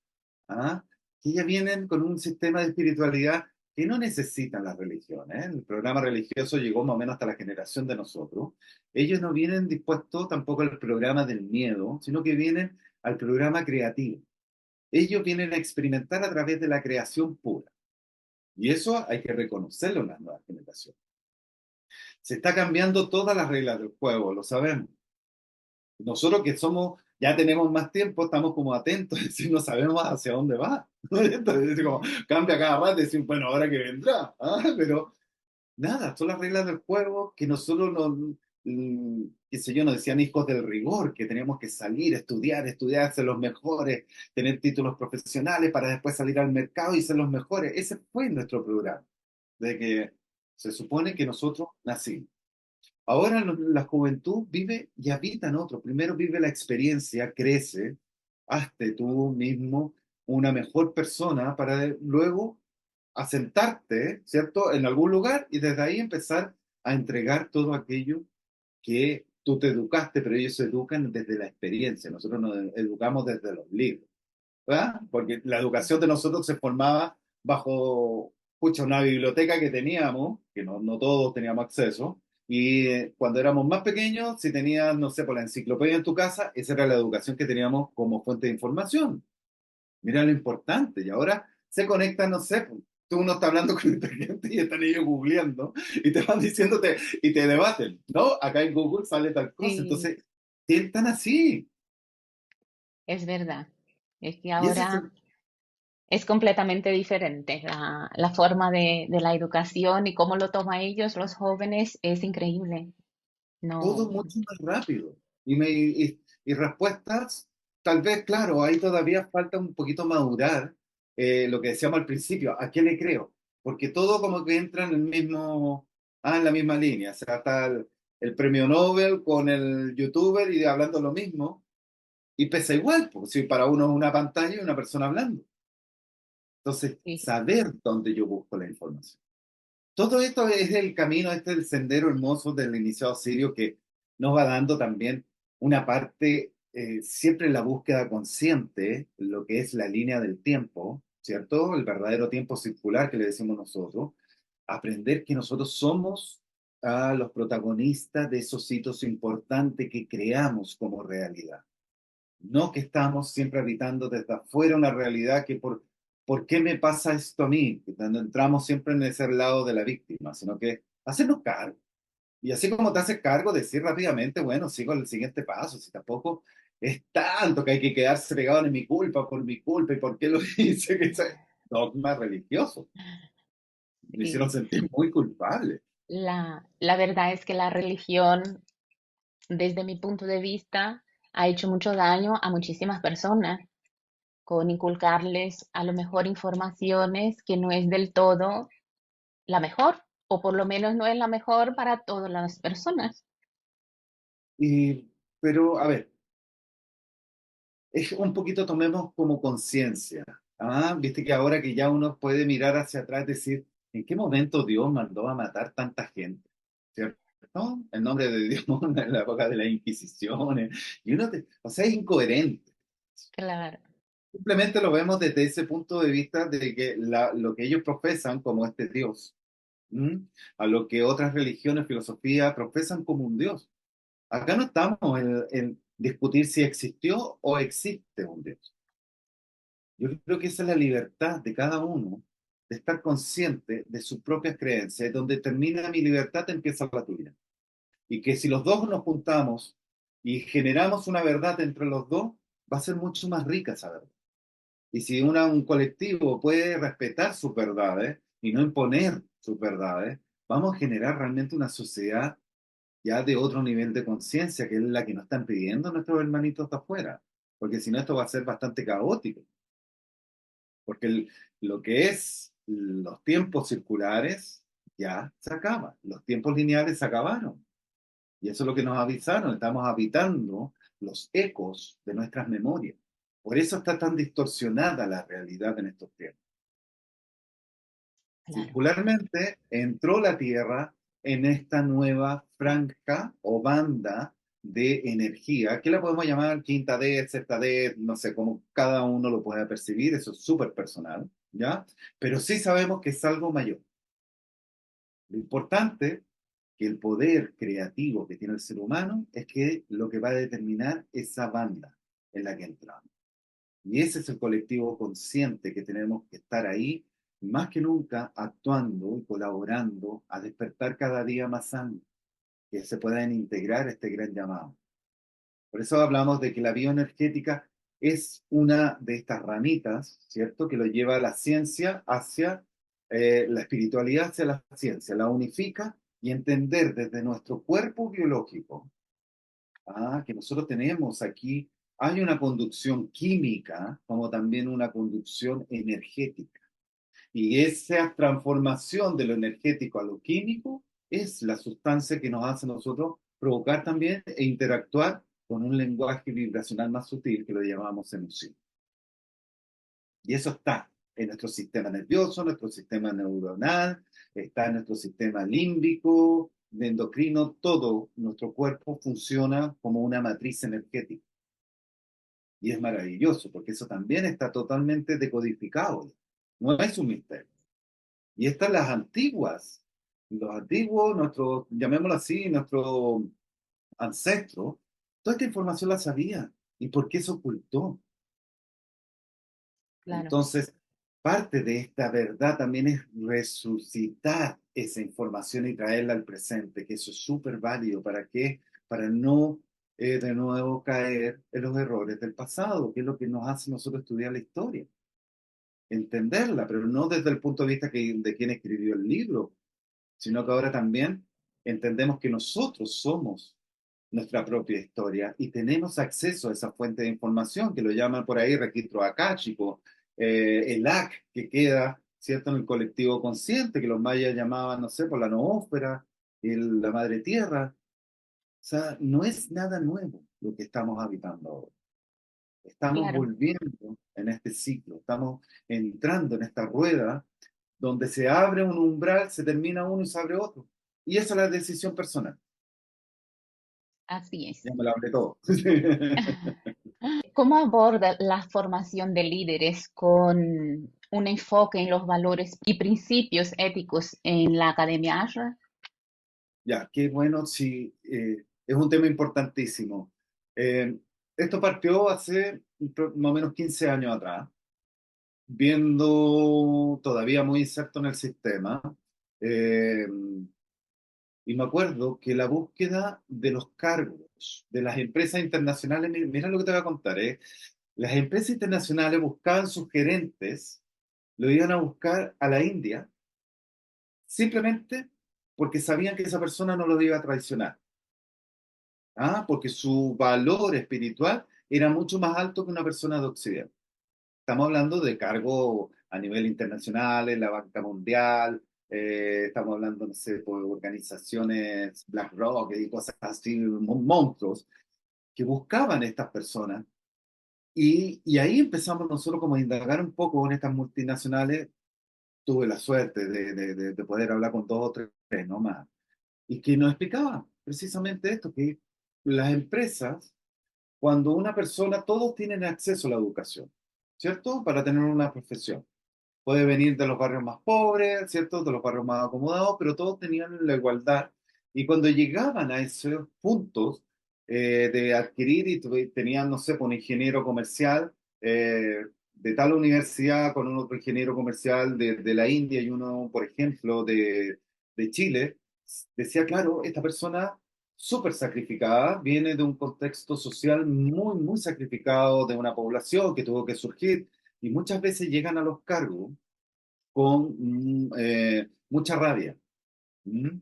¿ah? Que ya vienen con un sistema de espiritualidad que no necesitan las religiones, ¿eh? El programa religioso llegó más o menos hasta la generación de nosotros. Ellos no vienen dispuestos tampoco al programa del miedo, sino que vienen al programa creativo. Ellos vienen a experimentar a través de la creación pura. Y eso hay que reconocerlo en las nuevas generaciones. Se está cambiando todas las reglas del juego, lo sabemos. Nosotros que somos, ya tenemos más tiempo, estamos como atentos, es decir, no sabemos hacia dónde va. Entonces, como, cambia cada rato y decir, bueno, ahora que vendrá. ¿Ah? Pero nada, son las reglas del juego que nosotros qué sé yo, nos decían hijos del rigor, que teníamos que salir, estudiar, ser los mejores, tener títulos profesionales para después salir al mercado y ser los mejores. Ese fue nuestro programa, de que se supone que nosotros nacimos. Ahora la juventud vive y habita en otro. Primero vive la experiencia, crece, hazte tú mismo una mejor persona para luego asentarte, ¿cierto?, en algún lugar y desde ahí empezar a entregar todo aquello que tú te educaste, pero ellos se educan desde la experiencia. Nosotros nos educamos desde los libros, ¿verdad? Porque la educación de nosotros se formaba bajo, pucha, una biblioteca que teníamos, que no todos teníamos acceso, y cuando éramos más pequeños, si tenías, no sé, por la enciclopedia en tu casa, esa era la educación que teníamos como fuente de información. Mira lo importante, y ahora se conectan, no sé, pues, tú uno está hablando con esta gente y están ellos googleando y te van diciéndote y te debaten, ¿no? Acá en Google sale tal cosa, Sí, entonces, están así. es verdad. Es que Y ese es ahora es completamente diferente. La forma de la educación y cómo lo toman ellos, los jóvenes, es increíble. todo No, mucho más rápido. Y respuestas, tal vez, claro, ahí todavía falta un poquito madurar lo que decíamos al principio, ¿a qué le creo? Porque todo como que entra en el mismo, en la misma línea. O sea, está el premio Nobel con el youtuber y hablando lo mismo, y pesa igual, porque si para uno es una pantalla y una persona hablando. Entonces, sí, saber dónde yo busco la información. Todo esto es el camino, este es el sendero hermoso del iniciado sirio que nos va dando también una parte, siempre en la búsqueda consciente, lo que es la línea del tiempo, ¿cierto? El verdadero tiempo circular que le decimos nosotros, aprender que nosotros somos los protagonistas de esos hitos importantes que creamos como realidad. No que estamos siempre habitando desde afuera una realidad que ¿por qué me pasa esto a mí? Cuando entramos siempre en ese lado de la víctima, sino que hacernos cargo. Y así como te haces cargo, decir rápidamente, bueno, sigo el siguiente paso, si tampoco es tanto que hay que quedarse pegado en mi culpa, por mi culpa y por qué lo hice, que ese dogma religioso. Me hicieron sí. sentir muy culpable. La verdad es que la religión, desde mi punto de vista, ha hecho mucho daño a muchísimas personas con inculcarles a lo mejor informaciones que no es del todo la mejor, o por lo menos no es la mejor para todas las personas. Y, pero, a ver, es un poquito tomemos como conciencia. Viste que ahora que ya uno puede mirar hacia atrás, decir, ¿en qué momento Dios mandó a matar tanta gente? ¿Cierto? En nombre de Dios, en la época de las Inquisiciones. Y o sea, es incoherente. Claro, Simplemente lo vemos desde ese punto de vista de que lo que ellos profesan como este Dios, ¿m? A lo que otras religiones, filosofía profesan como un Dios. Acá no estamos en discutir si existió o existe un Dios. Yo creo que esa es la libertad de cada uno de estar consciente de sus propias creencias. Donde termina mi libertad, empieza la tuya. Y que si los dos nos juntamos y generamos una verdad entre los dos, va a ser mucho más rica esa verdad. Y si un colectivo puede respetar sus verdades y no imponer sus verdades, vamos a generar realmente una sociedad ya de otro nivel de conciencia, que es la que nos están pidiendo nuestros hermanitos de afuera. Porque si no, esto va a ser bastante caótico. Porque lo que es los tiempos circulares ya se acaba. Los tiempos lineales se acabaron. Y eso es lo que nos avisaron. Estamos habitando los ecos de nuestras memorias. Por eso está tan distorsionada la realidad en estos tiempos. Claro, Circularmente entró la Tierra en esta nueva franja o banda de energía, que la podemos llamar quinta D, sexta D, no sé cómo cada uno lo pueda percibir, eso es súper personal, ¿ya? Pero sí sabemos que es algo mayor. Lo importante que el poder creativo que tiene el ser humano es que lo que va a determinar esa banda en la que entramos. Y ese es el colectivo consciente que tenemos que estar ahí, más que nunca, actuando y colaborando a despertar cada día más sangre, que se puedan integrar a este gran llamado. Por eso hablamos de que la bioenergética es una de estas ramitas, ¿cierto? Que lo lleva a la ciencia hacia la espiritualidad, hacia la ciencia, la unifica y entender desde nuestro cuerpo biológico, que nosotros tenemos aquí, hay una conducción química como también una conducción energética. Y esa transformación de lo energético a lo químico es la sustancia que nos hace a nosotros provocar también e interactuar con un lenguaje vibracional más sutil que lo llamamos emoción. Y eso está en nuestro sistema nervioso, nuestro sistema neuronal, está en nuestro sistema límbico, endocrino, todo nuestro cuerpo funciona como una matriz energética. Y es maravilloso porque eso también está totalmente decodificado. No es un misterio. Y estas las antiguas, los antiguos, nuestros, llamémoslo así, nuestros ancestros, toda esta información la sabían. ¿Y por qué se ocultó? claro. Entonces, parte de esta verdad también es resucitar esa información y traerla al presente, que eso es súper válido. ¿Para qué? Para no de nuevo caer en los errores del pasado, que es lo que nos hace nosotros estudiar la historia, entenderla, pero no desde el punto de vista de quien escribió el libro, sino que ahora también entendemos que nosotros somos nuestra propia historia y tenemos acceso a esa fuente de información que lo llaman por ahí registro akáshico, el AC que queda, ¿cierto?, en el colectivo consciente, que los mayas llamaban, no sé, por la noósfera, la madre tierra. O sea, no es nada nuevo lo que estamos habitando ahora. Estamos Claro, volviendo en este ciclo, estamos entrando en esta rueda donde se abre un umbral, se termina uno y se abre otro. Y esa es la decisión personal. así es. Ya me lo hablé todo. ¿Cómo aborda la formación de líderes con un enfoque en los valores y principios éticos en la Academia Ashra? Ya, qué bueno, sí, es un tema importantísimo. Esto partió hace más o menos 15 años atrás, viendo todavía muy inserto en el sistema. eh, Y me acuerdo que la búsqueda de los cargos de las empresas internacionales, mira lo que te voy a contar, ¿eh? Las empresas internacionales buscaban sus gerentes, lo iban a buscar a la India, simplemente porque sabían que esa persona no los iba a traicionar, porque su valor espiritual era mucho más alto que una persona de Occidente. Estamos hablando de cargos a nivel internacional, en la banca mundial, estamos hablando, no sé, por organizaciones BlackRock y cosas así, monstruos, que buscaban estas personas. Y ahí empezamos nosotros como a indagar un poco con estas multinacionales. Tuve la suerte de poder hablar con dos o tres, no más, y que nos explicaban precisamente esto, que las empresas, cuando una persona, todos tienen acceso a la educación, ¿cierto? Para tener una profesión. Puede venir de los barrios más pobres, ¿cierto? De los barrios más acomodados, pero todos tenían la igualdad. Y cuando llegaban a esos puntos, de adquirir y tenían, no sé, pues, un ingeniero comercial de tal universidad con un otro ingeniero comercial de la India y uno, por ejemplo, de Chile. Decía, claro, esta persona súper sacrificada, viene de un contexto social muy, muy sacrificado, de una población que tuvo que surgir y muchas veces llegan a los cargos con mucha rabia. ¿Mm?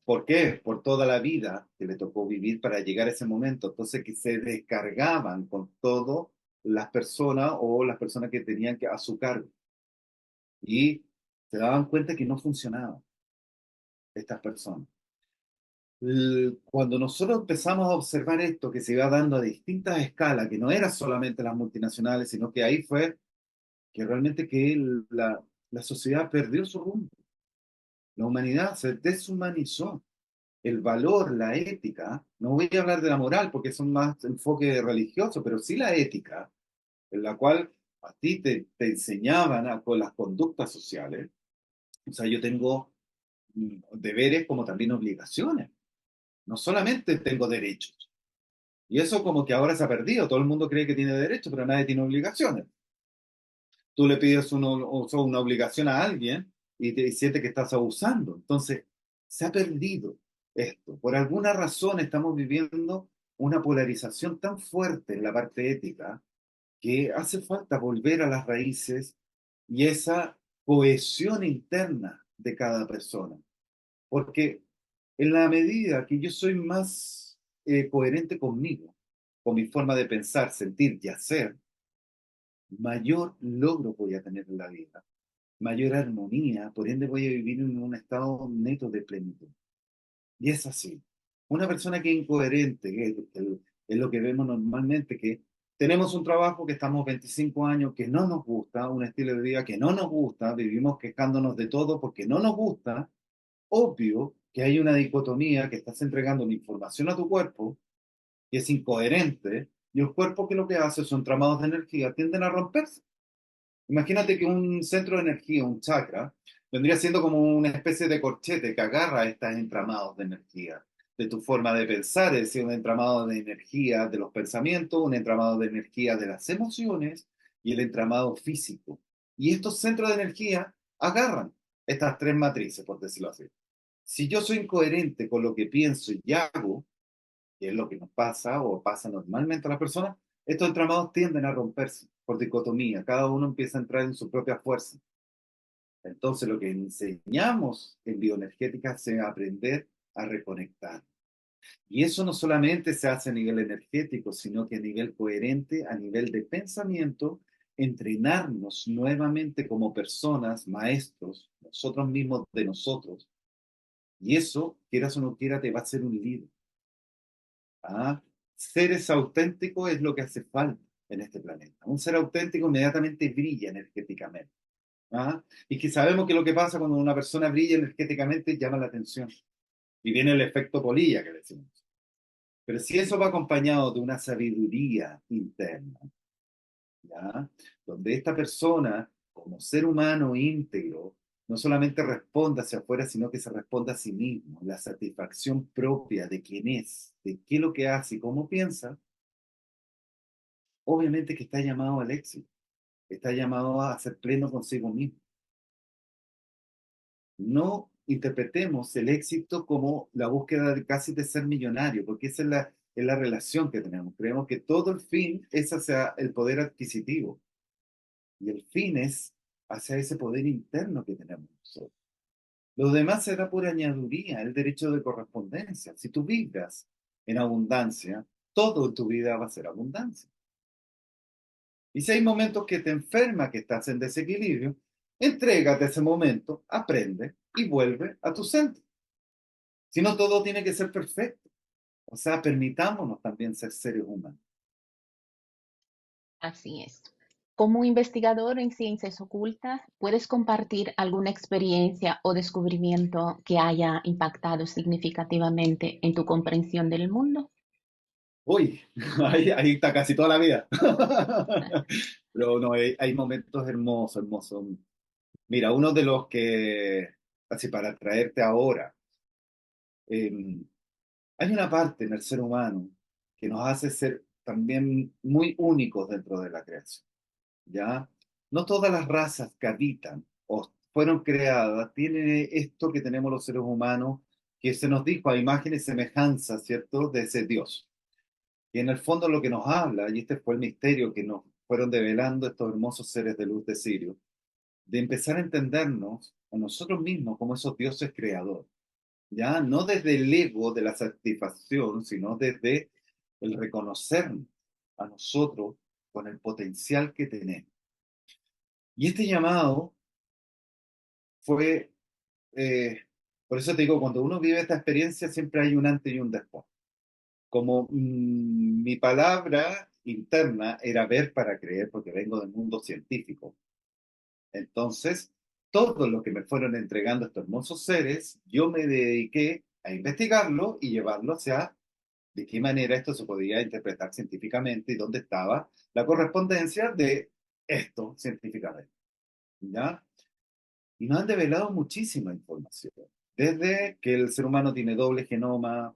¿Por qué? Por toda la vida que le tocó vivir para llegar a ese momento. Entonces, que se descargaban con todas las personas o las personas que tenían que a su cargo. Y se daban cuenta que no funcionaban estas personas. Cuando nosotros empezamos a observar esto que se iba dando a distintas escalas, que no era solamente las multinacionales, sino que ahí fue que realmente la sociedad perdió su rumbo. La humanidad se deshumanizó. El valor, la ética, no voy a hablar de la moral porque son más enfoque religioso, pero sí la ética, en la cual a ti te enseñaban con las conductas sociales. O sea, yo tengo deberes como también obligaciones. No solamente tengo derechos. Y eso como que ahora se ha perdido. Todo el mundo cree que tiene derechos, pero nadie tiene obligaciones. Tú le pides una obligación a alguien y te siente que estás abusando. Entonces, se ha perdido esto. Por alguna razón estamos viviendo una polarización tan fuerte en la parte ética que hace falta volver a las raíces y esa cohesión interna de cada persona. Porque en la medida que yo soy más coherente conmigo, con mi forma de pensar, sentir y hacer, mayor logro voy a tener en la vida, mayor armonía, por ende voy a vivir en un estado neto de plenitud. Y es así. Una persona que es incoherente, es lo que vemos normalmente, que tenemos un trabajo que estamos 25 años que no nos gusta, un estilo de vida que no nos gusta, vivimos quejándonos de todo porque no nos gusta, obvio que hay una dicotomía que estás entregando una información a tu cuerpo que es incoherente y el cuerpo que lo que hace son tramados de energía tienden a romperse. Imagínate que un centro de energía, un chakra, vendría siendo como una especie de corchete que agarra estos entramados de energía, de tu forma de pensar, es decir, un entramado de energía de los pensamientos, un entramado de energía de las emociones y el entramado físico. Y estos centros de energía agarran estas tres matrices, por decirlo así. Si yo soy incoherente con lo que pienso y hago, que es lo que nos pasa o pasa normalmente a las personas, estos entramados tienden a romperse por dicotomía. Cada uno empieza a entrar en su propia fuerza. Entonces, lo que enseñamos en bioenergética es aprender a reconectar. Y eso no solamente se hace a nivel energético, sino que a nivel coherente, a nivel de pensamiento, entrenarnos nuevamente como personas, maestros, nosotros mismos de nosotros. Y eso, quieras o no quieras, te va a hacer un líder. ¿Ah? Seres auténticos es lo que hace falta en este planeta. Un ser auténtico inmediatamente brilla energéticamente. ¿Ah? Y que sabemos que lo que pasa cuando una persona brilla energéticamente llama la atención. Y viene el efecto polilla que decimos. Pero si eso va acompañado de una sabiduría interna, ¿ya? Donde esta persona, como ser humano íntegro, no solamente responda hacia afuera, sino que se responda a sí mismo, la satisfacción propia de quién es, de qué es lo que hace y cómo piensa, obviamente que está llamado al éxito, está llamado a ser pleno consigo mismo. No interpretemos el éxito como la búsqueda de casi de ser millonario, porque esa es la relación que tenemos. Creemos que todo el fin es hacia el poder adquisitivo y el fin es hacia ese poder interno que tenemos nosotros. Lo demás será por añadiduría, el derecho de correspondencia. Si tú vibras en abundancia, todo en tu vida va a ser abundancia. Y si hay momentos que te enferma, que estás en desequilibrio, entrégate a ese momento, aprende y vuelve a tu centro. Si no, todo tiene que ser perfecto. O sea, permitámonos también ser seres humanos. Así es. Como investigador en ciencias ocultas, ¿puedes compartir alguna experiencia o descubrimiento que haya impactado significativamente en tu comprensión del mundo? Uy, ahí está casi toda la vida. Pero no, hay momentos hermosos, hermosos. Mira, uno de los que, así para traerte ahora, eh, Hay una parte en el ser humano que nos hace ser también muy únicos dentro de la creación, ¿ya? No todas las razas que habitan o fueron creadas tienen esto que tenemos los seres humanos, que se nos dijo a imagen y semejanza, ¿cierto?, de ese Dios. Y en el fondo lo que nos habla, y este fue el misterio que nos fueron develando estos hermosos seres de luz de Sirio, de empezar a entendernos a nosotros mismos como esos dioses creadores, ya no desde el ego de la satisfacción, sino desde el reconocernos a nosotros con el potencial que tenemos. Y este llamado fue, eh, por eso te digo, cuando uno vive esta experiencia siempre hay un antes y un después. Como mi palabra interna era ver para creer, porque vengo del mundo científico. Entonces, todo lo que me fueron entregando estos hermosos seres, yo me dediqué a investigarlo y llevarlo hacia de qué manera esto se podía interpretar científicamente y dónde estaba la correspondencia de esto científicamente, ¿ya? Y nos han develado muchísima información. Desde que el ser humano tiene doble genoma,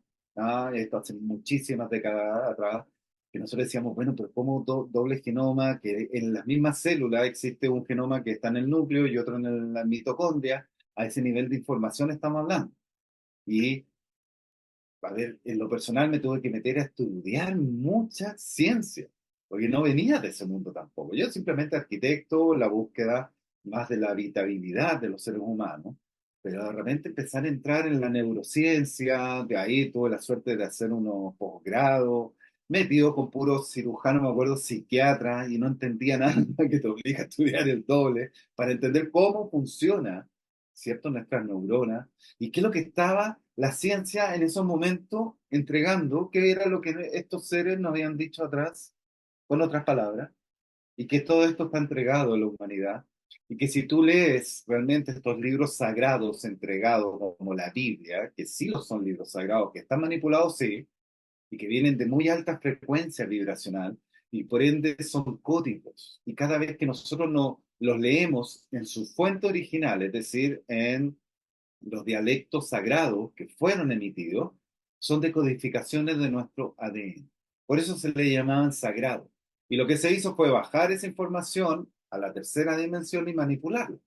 esto hace muchísimas décadas atrás, que nosotros decíamos, bueno, pero ¿cómo doble genoma? Que en las mismas células existe un genoma que está en el núcleo y otro en la mitocondria. A ese nivel de información estamos hablando. Y, a ver, en lo personal me tuve que meter a estudiar mucha ciencia, porque no venía de ese mundo tampoco. Yo simplemente arquitecto, la búsqueda más de la habitabilidad de los seres humanos, pero de repente empezar a entrar en la neurociencia, de ahí tuve la suerte de hacer unos posgrados, metido con puros cirujanos, me acuerdo, psiquiatras, y no entendía nada que te obliga a estudiar el doble para entender cómo funciona, ¿cierto?, nuestras neuronas y qué es lo que estaba la ciencia en esos momentos entregando, qué era lo que estos seres nos habían dicho atrás, con otras palabras, y que todo esto está entregado a la humanidad, y que si tú lees realmente estos libros sagrados entregados como la Biblia, que sí los son libros sagrados, que están manipulados, sí, y que vienen de muy alta frecuencia vibracional, y por ende son códigos, y cada vez que nosotros no, los leemos en su fuente original, es decir, en los dialectos sagrados que fueron emitidos son decodificaciones de nuestro ADN. Por eso se le llamaban sagrados. Y lo que se hizo fue bajar esa información a la tercera dimensión y manipularla.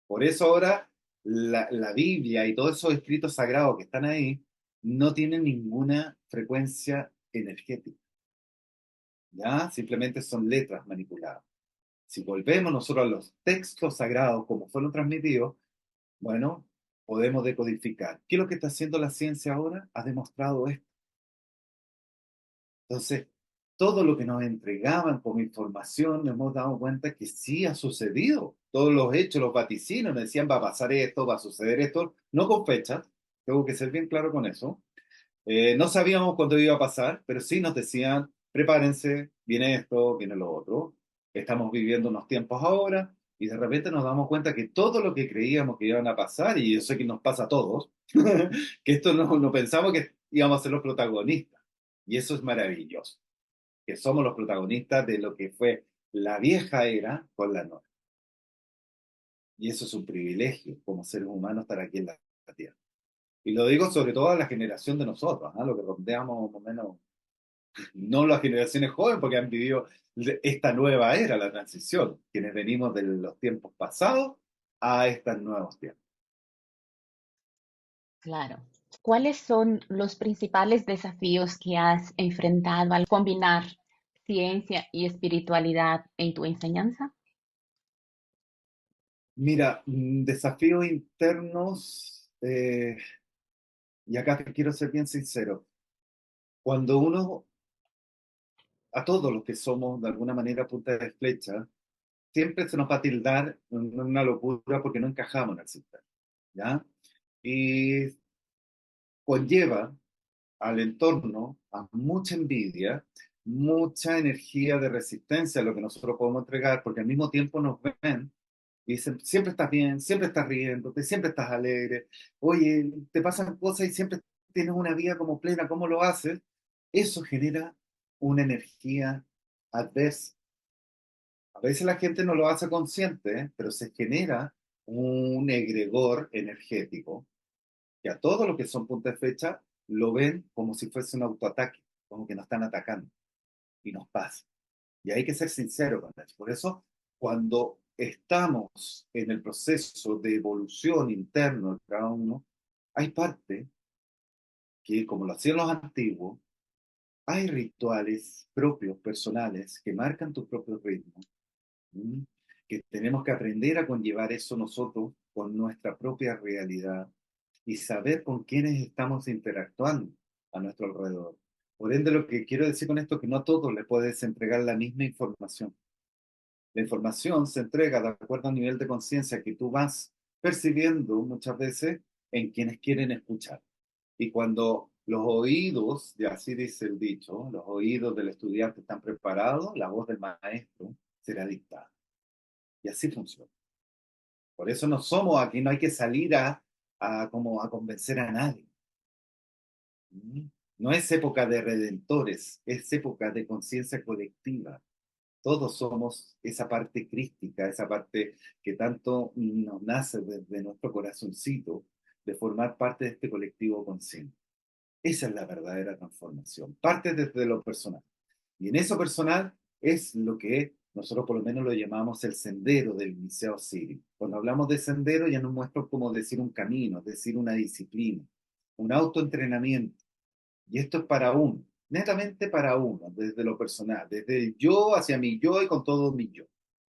Por eso ahora la Biblia y todos esos escritos sagrados que están ahí no tienen ninguna frecuencia energética. ¿Ya? Simplemente son letras manipuladas. Si volvemos nosotros a los textos sagrados como fueron transmitidos, bueno, podemos decodificar. ¿Qué es lo que está haciendo la ciencia ahora? Ha demostrado esto. Entonces, todo lo que nos entregaban como información, nos hemos dado cuenta que sí ha sucedido. Todos los hechos, los vaticinos, nos decían va a pasar esto, va a suceder esto, no con fechas, tengo que ser bien claro con eso. No sabíamos cuándo iba a pasar, pero sí nos decían, prepárense, viene esto, viene lo otro. Estamos viviendo unos tiempos ahora y de repente nos damos cuenta que todo lo que creíamos que iban a pasar, y yo sé que nos pasa a todos, que esto no pensamos que íbamos a ser los protagonistas. Y eso es maravilloso, que somos los protagonistas de lo que fue la vieja era con la nueva. Y eso es un privilegio como seres humanos estar aquí en la Tierra. Y lo digo sobre todo a la generación de nosotros, ¿no? Lo que rondeamos más o menos, no las generaciones jóvenes, porque han vivido esta nueva era, la transición, quienes venimos de los tiempos pasados a estos nuevos tiempos. Claro. ¿Cuáles son los principales desafíos que has enfrentado al combinar ciencia y espiritualidad en tu enseñanza? Mira, desafíos internos, y acá te quiero ser bien sincero, cuando uno, a todos los que somos de alguna manera punta de flecha, siempre se nos va a tildar una locura porque no encajamos en el sistema, ¿ya? Y conlleva al entorno a mucha envidia, mucha energía de resistencia a lo que nosotros podemos entregar, porque al mismo tiempo nos ven y dicen, siempre estás bien, siempre estás riéndote, siempre estás alegre, oye, te pasan cosas y siempre tienes una vida como plena, ¿cómo lo haces? Eso genera una energía adversa. A veces la gente no lo hace consciente, ¿eh? Pero se genera un egregor energético que a todos los que son punta de flecha lo ven como si fuese un autoataque, como que nos están atacando y nos pasa. Y hay que ser sincero con eso. Por eso, cuando estamos en el proceso de evolución interno de cada uno, hay parte que, como lo hacían los antiguos, hay rituales propios, personales, que marcan tu propio ritmo, ¿m? Que tenemos que aprender a conllevar eso nosotros con nuestra propia realidad y saber con quiénes estamos interactuando a nuestro alrededor. Por ende, lo que quiero decir con esto es que no a todos les puedes entregar la misma información. La información se entrega de acuerdo al nivel de conciencia que tú vas percibiendo muchas veces en quienes quieren escuchar. Y cuando los oídos, y así dice el dicho, los oídos del estudiante están preparados, la voz del maestro será dictada. Y así funciona. Por eso no somos aquí, no hay que salir como a convencer a nadie. ¿Mm? No es época de redentores, es época de conciencia colectiva. Todos somos esa parte crística, esa parte que tanto nos nace desde nuestro corazoncito de formar parte de este colectivo consciente. Esa es la verdadera transformación. Parte desde lo personal. Y en eso personal es lo que nosotros por lo menos lo llamamos el sendero del iniciado Siri. Cuando hablamos de sendero ya nos muestra como decir un camino, es decir, una disciplina, un autoentrenamiento. Y esto es para uno, netamente para uno, desde lo personal, desde el yo hacia mi yo y con todo mi yo.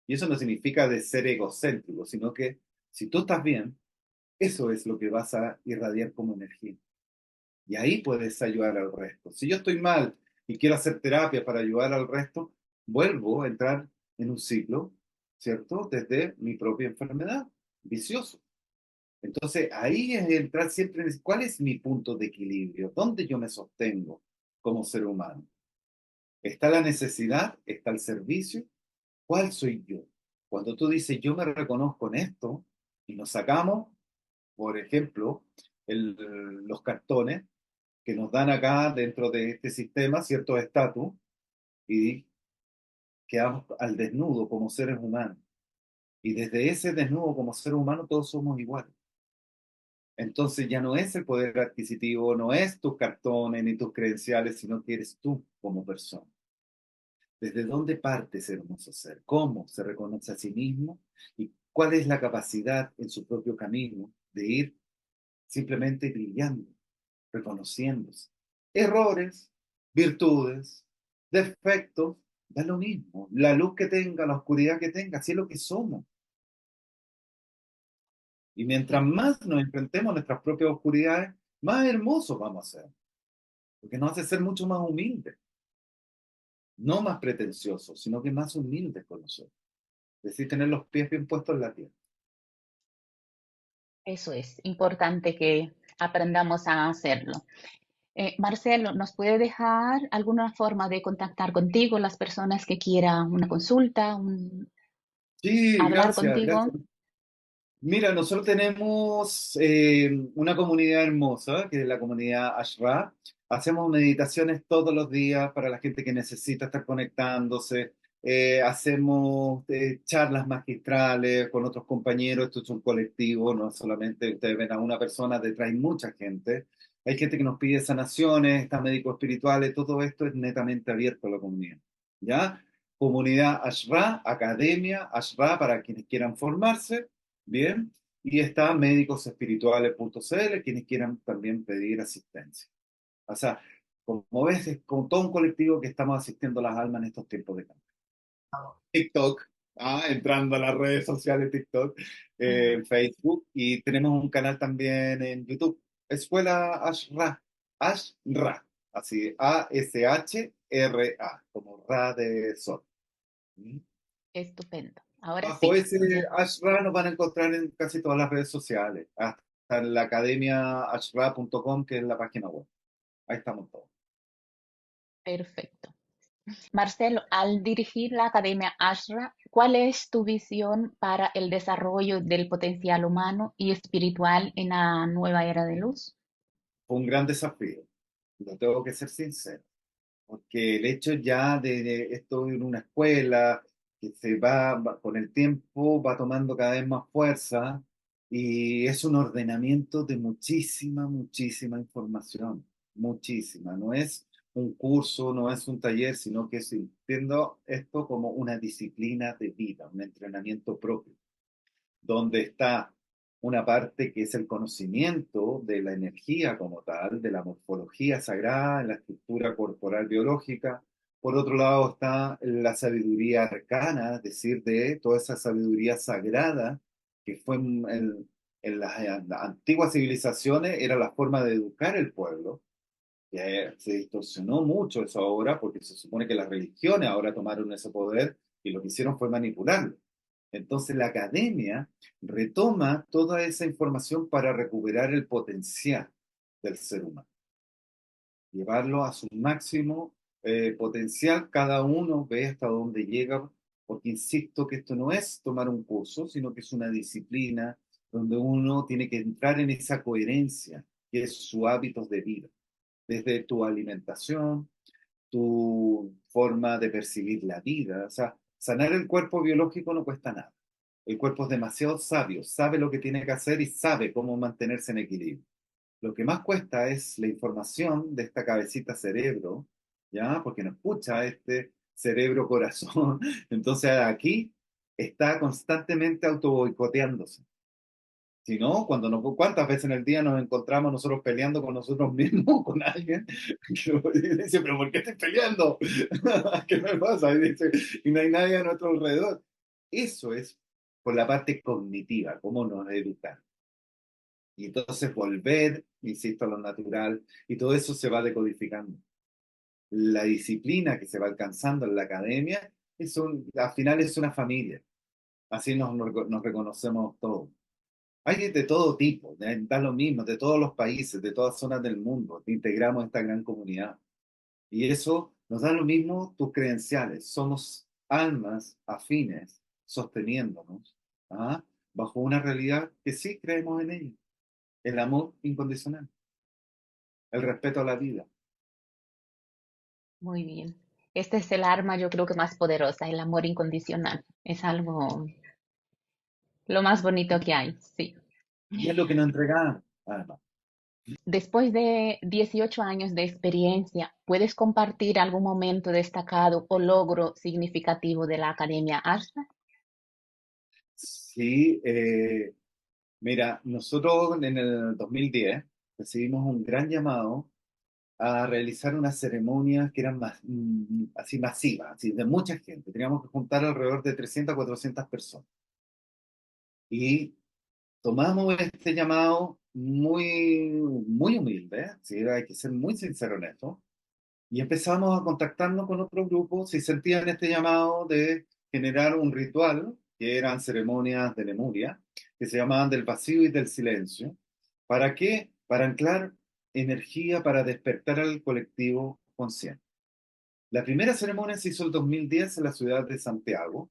Y eso no significa de ser egocéntrico, sino que si tú estás bien, eso es lo que vas a irradiar como energía. Y ahí puedes ayudar al resto. Si yo estoy mal y quiero hacer terapia para ayudar al resto, vuelvo a entrar en un ciclo, ¿cierto? Desde mi propia enfermedad, vicioso. Entonces ahí es entrar siempre en cuál es mi punto de equilibrio, dónde yo me sostengo como ser humano. ¿Está la necesidad? ¿Está el servicio? ¿Cuál soy yo? Cuando tú dices yo me reconozco en esto y nos sacamos, por ejemplo, los cartones que nos dan acá dentro de este sistema ciertos estatus y quedamos al desnudo como seres humanos. Y desde ese desnudo como ser humano todos somos iguales. Entonces ya no es el poder adquisitivo, no es tus cartones ni tus credenciales, sino que eres tú como persona. ¿Desde dónde parte ese hermoso ser? ¿Cómo se reconoce a sí mismo? ¿Y cuál es la capacidad en su propio camino de ir simplemente brillando, reconociéndose? Errores, virtudes, defectos, da lo mismo. La luz que tenga, la oscuridad que tenga, así es lo que somos. Y mientras más nos enfrentemos a nuestras propias oscuridades, más hermosos vamos a ser. Porque nos hace ser mucho más humildes, no más pretenciosos, sino que más humildes con nosotros. Es decir, tener los pies bien puestos en la tierra. Eso es importante que aprendamos a hacerlo. Marcelo, ¿nos puede dejar alguna forma de contactar contigo las personas que quieran una consulta, Sí, hablar gracias, contigo? gracias. Mira, nosotros tenemos una comunidad hermosa, que es la comunidad Ashra. Hacemos meditaciones todos los días para la gente que necesita estar conectándose. Hacemos charlas magistrales con otros compañeros. Esto es un colectivo, no solamente ustedes ven a una persona, detrás hay mucha gente. Hay gente que nos pide sanaciones, está médicos espirituales, todo esto es netamente abierto a la comunidad. ¿Ya? Comunidad Ashra, Academia Ashra para quienes quieran formarse. Bien, y está médicosespirituales.cl, quienes quieran también pedir asistencia. O sea, como ves, es con todo un colectivo que estamos asistiendo a las almas en estos tiempos de cambio. TikTok, entrando a las redes sociales, TikTok, Facebook, y tenemos un canal también en YouTube, Escuela Ashra, Ashra, así, Ashra, como Ra de Sol. ¿Mm? Estupendo. Ahora Bajo sí, ese ya, Ashra nos van a encontrar en casi todas las redes sociales, hasta en la academia ashra.com, que es la página web. Ahí estamos todos. perfecto. Marcelo, al dirigir la Academia Ashra, ¿cuál es tu visión para el desarrollo del potencial humano y espiritual en la nueva era de luz? Fue un gran desafío, lo tengo que ser sincero, porque el hecho ya de esto en una escuela, que con el tiempo va tomando cada vez más fuerza y es un ordenamiento de muchísima, muchísima información. muchísima. No es un curso, no es un taller, sino que entiendo esto como una disciplina de vida, un entrenamiento propio, donde está una parte que es el conocimiento de la energía como tal, de la morfología sagrada, en la estructura corporal biológica. Por otro lado está la sabiduría arcana, es decir, de toda esa sabiduría sagrada que fue en las antiguas civilizaciones, era la forma de educar el pueblo, que se distorsionó mucho eso ahora, porque se supone que las religiones ahora tomaron ese poder y lo que hicieron fue manipularlo. Entonces la academia retoma toda esa información para recuperar el potencial del ser humano, llevarlo a su máximo potencial. Cada uno ve hasta dónde llega, porque insisto que esto no es tomar un curso, sino que es una disciplina donde uno tiene que entrar en esa coherencia, que es su hábitos de vida, desde tu alimentación, tu forma de percibir la vida. O sea, sanar el cuerpo biológico no cuesta nada. El cuerpo es demasiado sabio, sabe lo que tiene que hacer y sabe cómo mantenerse en equilibrio. Lo que más cuesta es la información de esta cabecita cerebro, ¿ya? Porque no escucha este cerebro corazón. Entonces aquí está constantemente auto boicoteándose. Si no, cuando nos, ¿cuántas veces en el día nos encontramos nosotros peleando con nosotros mismos, con alguien? Y dice, pero ¿por qué estoy peleando? ¿Qué me pasa? Y dice, y no hay nadie a nuestro alrededor. Eso es por la parte cognitiva, cómo nos educan. Y entonces volver, insisto, a lo natural, y todo eso se va decodificando. La disciplina que se va alcanzando en la academia, al final es una familia. Así nos reconocemos todos. Hay de todo tipo, da lo mismo, de todos los países, de todas zonas del mundo, integramos esta gran comunidad. Y eso nos da lo mismo tus credenciales. Somos almas afines, sosteniéndonos, ¿ah? Bajo una realidad que sí creemos en ella. El amor incondicional, el respeto a la vida. Muy bien. Este es el arma, yo creo que más poderosa, el amor incondicional. Es algo, lo más bonito que hay, sí. Y es lo que nos entrega, además. Después de 18 años de experiencia, ¿puedes compartir algún momento destacado o logro significativo de la Academia ASLA? Sí, mira, nosotros en el 2010 recibimos un gran llamado a realizar unas ceremonias que eran así masivas, así de mucha gente. Teníamos que juntar alrededor de 300 a 400 personas. Y tomamos este llamado muy humilde, ¿sí? Hay que ser muy sincero en esto, y empezamos a contactarnos con otros grupos si sentían este llamado de generar un ritual, que eran ceremonias de Lemuria, que se llamaban del vacío y del silencio. ¿Para qué? Para anclar energía, para despertar al colectivo consciente. La primera ceremonia se hizo el 2010 en la ciudad de Santiago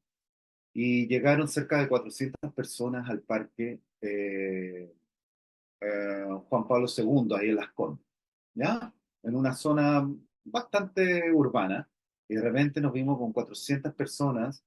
y llegaron cerca de 400 personas al parque Juan Pablo II, ahí en Las Condes, ¿ya? En una zona bastante urbana, y de repente nos vimos con 400 personas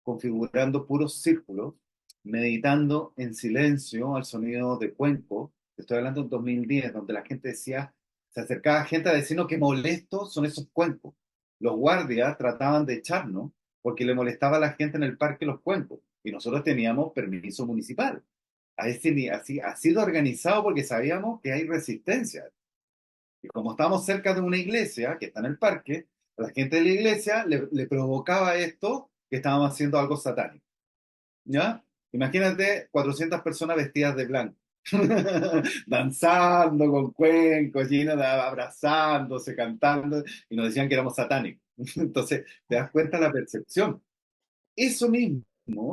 configurando puros círculos, meditando en silencio al sonido de cuenco. Estoy hablando en 2010, donde la gente decía, se acercaba gente a decirnos que molestos son esos cuencos. Los guardias trataban de echarnos porque le molestaba a la gente en el parque los cuencos, y nosotros teníamos permiso municipal. Así, ha sido organizado porque sabíamos que hay resistencia. Y como estamos cerca de una iglesia que está en el parque, a la gente de la iglesia le provocaba esto que estábamos haciendo algo satánico. ¿Ya? Imagínate 400 personas vestidas de blanco, danzando con cuencos, llenos de abrazándose, cantando, y nos decían que éramos satánicos. Entonces, te das cuenta de la percepción. Eso mismo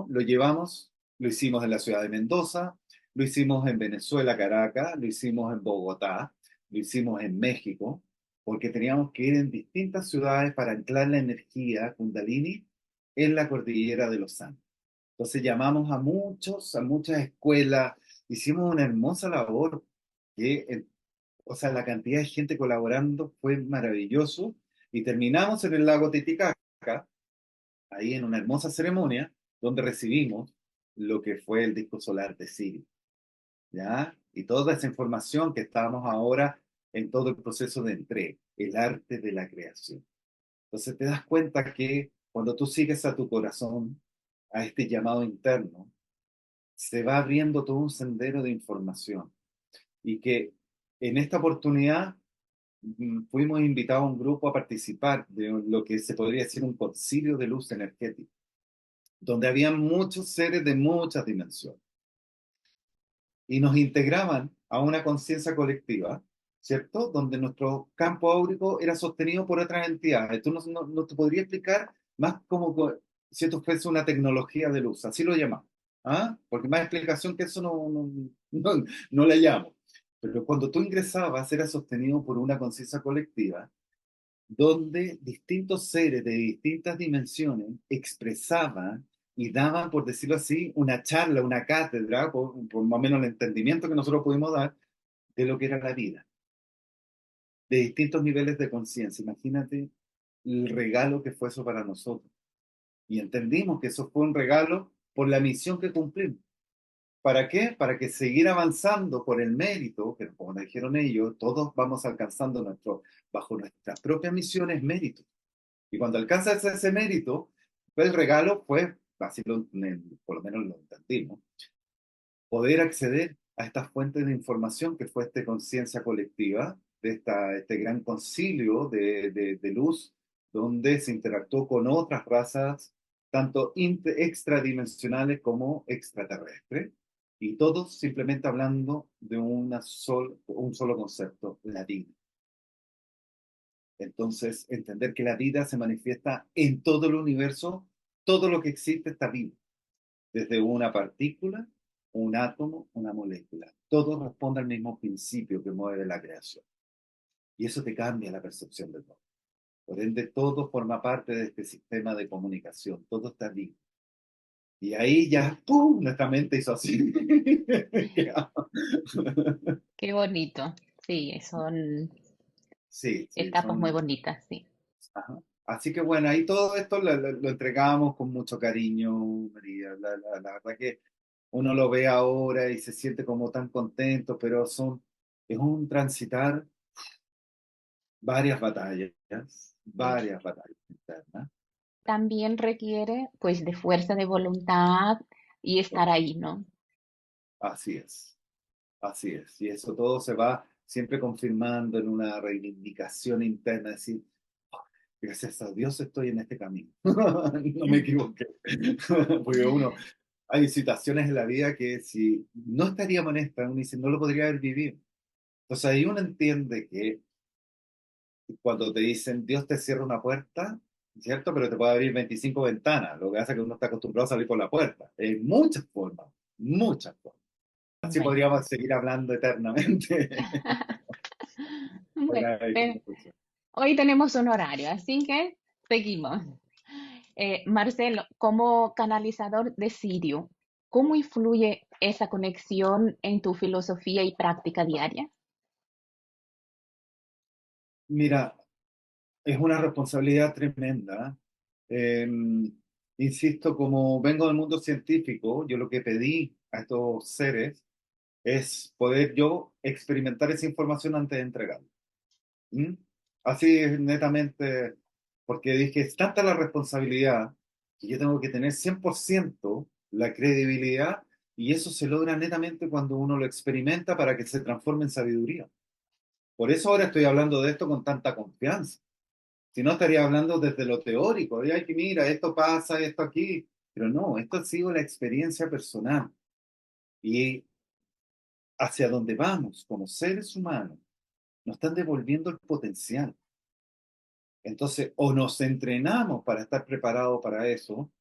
lo llevamos, lo hicimos en la ciudad de Mendoza, lo hicimos en Venezuela, Caracas, lo hicimos en Bogotá, lo hicimos en México, porque teníamos que ir en distintas ciudades para anclar la energía Kundalini en la cordillera de los Andes. Entonces llamamos a muchas escuelas, hicimos una hermosa labor, que, o sea, la cantidad de gente colaborando fue maravilloso, y terminamos en el lago Titicaca, ahí en una hermosa ceremonia donde recibimos lo que fue el disco solar de Sirio, ¿ya? Y toda esa información que estábamos ahora en todo el proceso de entrega, el arte de la creación. Entonces te das cuenta que cuando tú sigues a tu corazón, a este llamado interno, se va abriendo todo un sendero de información y que en esta oportunidad fuimos invitados a un grupo a participar de lo que se podría decir un concilio de luz energética, donde había muchos seres de muchas dimensiones y nos integraban a una conciencia colectiva, ¿cierto? Donde nuestro campo áurico era sostenido por otras entidades. Tú no te podría explicar más como si esto fuese una tecnología de luz, así lo llamamos. ¿Ah? Porque más explicación que eso no le llamo. Pero cuando tú ingresabas, era sostenido por una conciencia colectiva donde distintos seres de distintas dimensiones expresaban y daban, por decirlo así, una charla, una cátedra, por más o menos el entendimiento que nosotros pudimos dar de lo que era la vida, de distintos niveles de conciencia. Imagínate el regalo que fue eso para nosotros. Y entendimos que eso fue un regalo por la misión que cumplimos. ¿Para qué? Para que seguir avanzando por el mérito, que como nos dijeron ellos, todos vamos alcanzando bajo nuestras propias misiones méritos. Y cuando alcanzas ese mérito, pues el regalo fue, así por lo menos lo entendimos, poder acceder a esta fuente de información que fue esta conciencia colectiva, este gran concilio de luz, donde se interactuó con otras razas, tanto extradimensionales como extraterrestres, y todos simplemente hablando de un solo concepto, la vida. Entonces, entender que la vida se manifiesta en todo el universo, todo lo que existe está vivo, desde una partícula, un átomo, una molécula. Todo responde al mismo principio que mueve la creación. Y eso te cambia la percepción de todo. Por ende, todo forma parte de este sistema de comunicación, todo está vivo. Y ahí ya, ¡pum!, nuestra mente hizo así. Qué bonito. Sí, son Sí, sí, etapas muy son... bonitas, sí. Ajá. Así que bueno, ahí todo esto lo entregamos con mucho cariño, María. La verdad que uno lo ve ahora y se siente como tan contento, pero es un transitar varias batallas internas. También requiere pues de fuerza de voluntad y estar ahí, ¿no? Así es, así es. Y eso todo se va siempre confirmando en una reivindicación interna, decir, gracias a Dios estoy en este camino. No me equivoqué. Porque hay situaciones en la vida que si no estaríamos en esta, uno dice, no lo podría haber vivido. Entonces ahí uno entiende que cuando te dicen Dios te cierra una puerta, ¿cierto? Pero te puede abrir 25 ventanas. Lo que hace es que uno está acostumbrado a salir por la puerta. En muchas formas, muchas formas. Así Bueno, podríamos seguir hablando eternamente. bueno, Fuera de conversación. hoy tenemos un horario, así que seguimos. Marcelo, como canalizador de Sirio, ¿cómo influye esa conexión en tu filosofía y práctica diaria? Mira, es una responsabilidad tremenda. Eh, Insisto, como vengo del mundo científico, yo lo que pedí a estos seres es poder yo experimentar esa información antes de entregarla. ¿Mm? Así es netamente, porque dije, es tanta la responsabilidad que yo tengo que tener 100% la credibilidad y eso se logra netamente cuando uno lo experimenta para que se transforme en sabiduría. Por eso ahora estoy hablando de esto con tanta confianza. Si no, estaría hablando desde lo teórico, de, ay, que mira, esto pasa, esto aquí. Pero no, esto ha sido la experiencia personal. Y hacia donde vamos como seres humanos, nos están devolviendo el potencial. Entonces, o nos entrenamos para estar preparados para eso,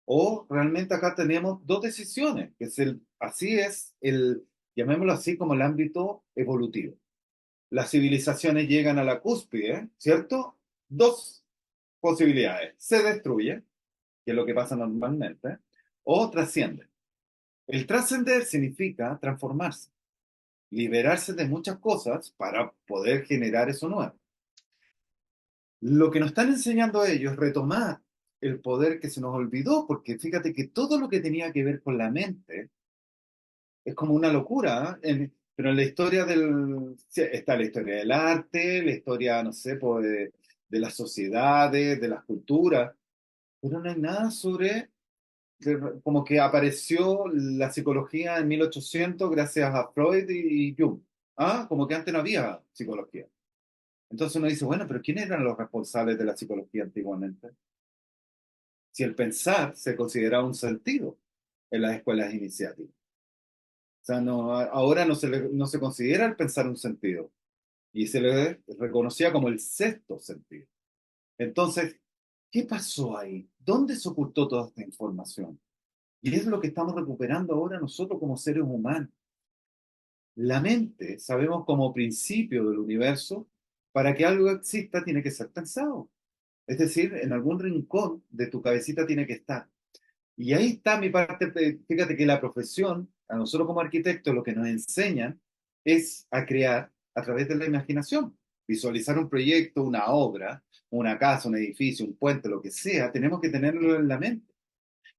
o realmente acá tenemos dos decisiones, que es así es llamémoslo así como el ámbito evolutivo. Las civilizaciones llegan a la cúspide, ¿cierto? Dos posibilidades. Se destruyen, que es lo que pasa normalmente, o trascienden. El trascender significa transformarse, liberarse de muchas cosas para poder generar eso nuevo. Lo que nos están enseñando ellos es retomar el poder que se nos olvidó, porque fíjate que todo lo que tenía que ver con la mente es como una locura, ¿eh? Pero en la historia sí, está la historia del arte, la historia, no sé, pues, de las sociedades, de las culturas, pero no hay nada sobre, como que apareció la psicología en 1800 gracias a Freud y Jung. ¿Ah? Como que antes no había psicología. Entonces uno dice, bueno, pero ¿quiénes eran los responsables de la psicología antiguamente? Si el pensar se consideraba un sentido en las escuelas iniciáticas. O sea, no, ahora no se considera el pensar un sentido y se le reconocía como el sexto sentido. Entonces, ¿qué pasó ahí? ¿Dónde se ocultó toda esta información? Y es lo que estamos recuperando ahora nosotros como seres humanos. La mente, sabemos como principio del universo, para que algo exista tiene que ser pensado. Es decir, en algún rincón de tu cabecita tiene que estar. Y ahí está mi parte, fíjate que la profesión, a nosotros como arquitectos, lo que nos enseñan es a crear a través de la imaginación. Visualizar un proyecto, una obra, una casa, un edificio, un puente, lo que sea, tenemos que tenerlo en la mente.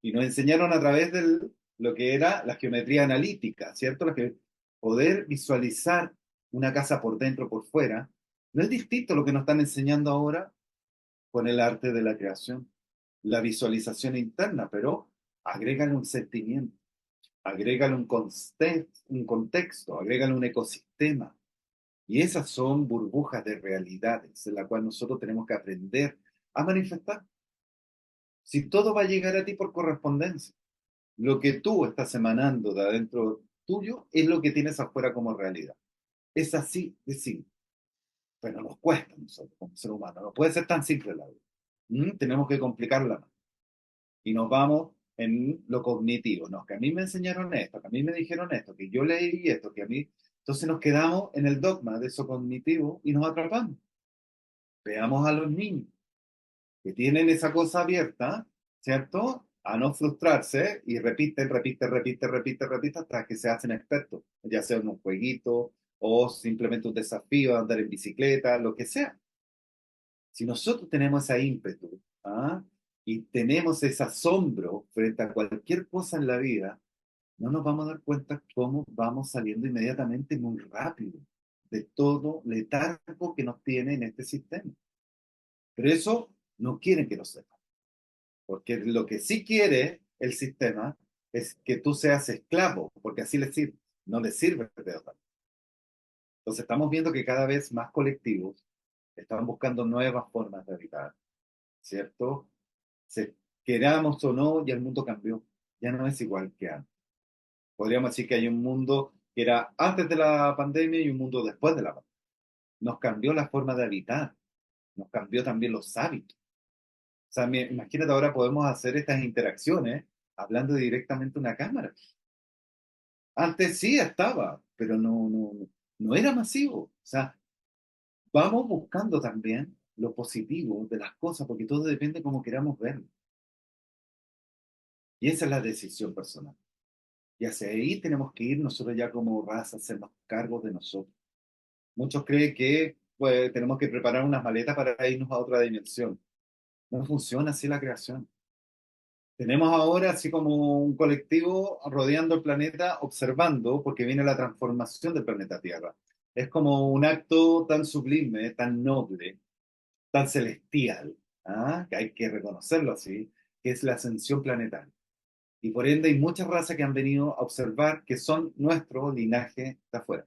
Y nos enseñaron a través de lo que era la geometría analítica, ¿cierto? Poder visualizar una casa por dentro, por fuera, no es distinto a lo que nos están enseñando ahora con el arte de la creación, la visualización interna, pero agrégale un sentimiento, agrégale un contexto, agrégale un ecosistema. Y esas son burbujas de realidades en la cual nosotros tenemos que aprender a manifestar. Si todo va a llegar a ti por correspondencia, lo que tú estás emanando de adentro tuyo es lo que tienes afuera como realidad. Es así de simple, pero nos cuesta a nosotros como ser humano. No puede ser tan simple la vida. Tenemos que complicarla más. Y nos vamos en lo cognitivo, ¿no? Que a mí me enseñaron esto, que a mí me dijeron esto, que yo leí esto, que a mí... Entonces nos quedamos en el dogma de eso cognitivo y nos atrapamos. Veamos a los niños que tienen esa cosa abierta, ¿cierto? A no frustrarse y repiten hasta que se hacen expertos, ya sea en un jueguito o simplemente un desafío, andar en bicicleta, lo que sea. Si nosotros tenemos ese ímpetu, ¿ah? Y tenemos ese asombro frente a cualquier cosa en la vida, no nos vamos a dar cuenta cómo vamos saliendo inmediatamente muy rápido de todo letargo que nos tiene en este sistema. Pero eso no quieren que lo sepan, porque lo que sí quiere el sistema es que tú seas esclavo, porque así le sirve, no le sirve de otra. Entonces estamos viendo que cada vez más colectivos están buscando nuevas formas de habitar, ¿cierto? Se, queramos o no, ya el mundo cambió, ya no es igual que antes. Podríamos decir que hay un mundo que era antes de la pandemia y un mundo después de la pandemia. Nos cambió la forma de habitar, nos cambió también los hábitos. O sea, imagínate ahora podemos hacer estas interacciones hablando directamente a una cámara. Antes sí estaba, pero no era masivo. O sea, vamos buscando también lo positivo de las cosas, porque todo depende de cómo queramos verlo. Y esa es la decisión personal. Y hacia ahí tenemos que ir nosotros ya como raza, hacernos cargo de nosotros. Muchos creen que pues, tenemos que preparar unas maletas para irnos a otra dimensión. No funciona así la creación. Tenemos ahora así como un colectivo rodeando el planeta, observando, porque viene la transformación del planeta Tierra. Es como un acto tan sublime, tan noble, tan celestial, ¿ah? Que hay que reconocerlo así, que es la ascensión planetaria. Y por ende hay muchas razas que han venido a observar que son nuestro linaje de afuera.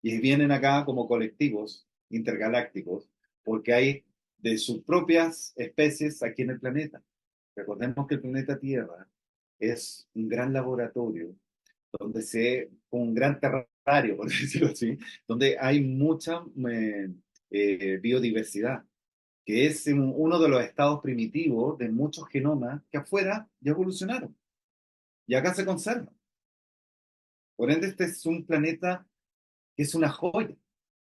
Y vienen acá como colectivos intergalácticos, porque hay de sus propias especies aquí en el planeta. Recordemos que el planeta Tierra es un gran laboratorio donde un gran terrario, por decirlo así, donde hay mucha biodiversidad, que es uno de los estados primitivos de muchos genomas que afuera ya evolucionaron y acá se conservan. Por ende, este es un planeta que es una joya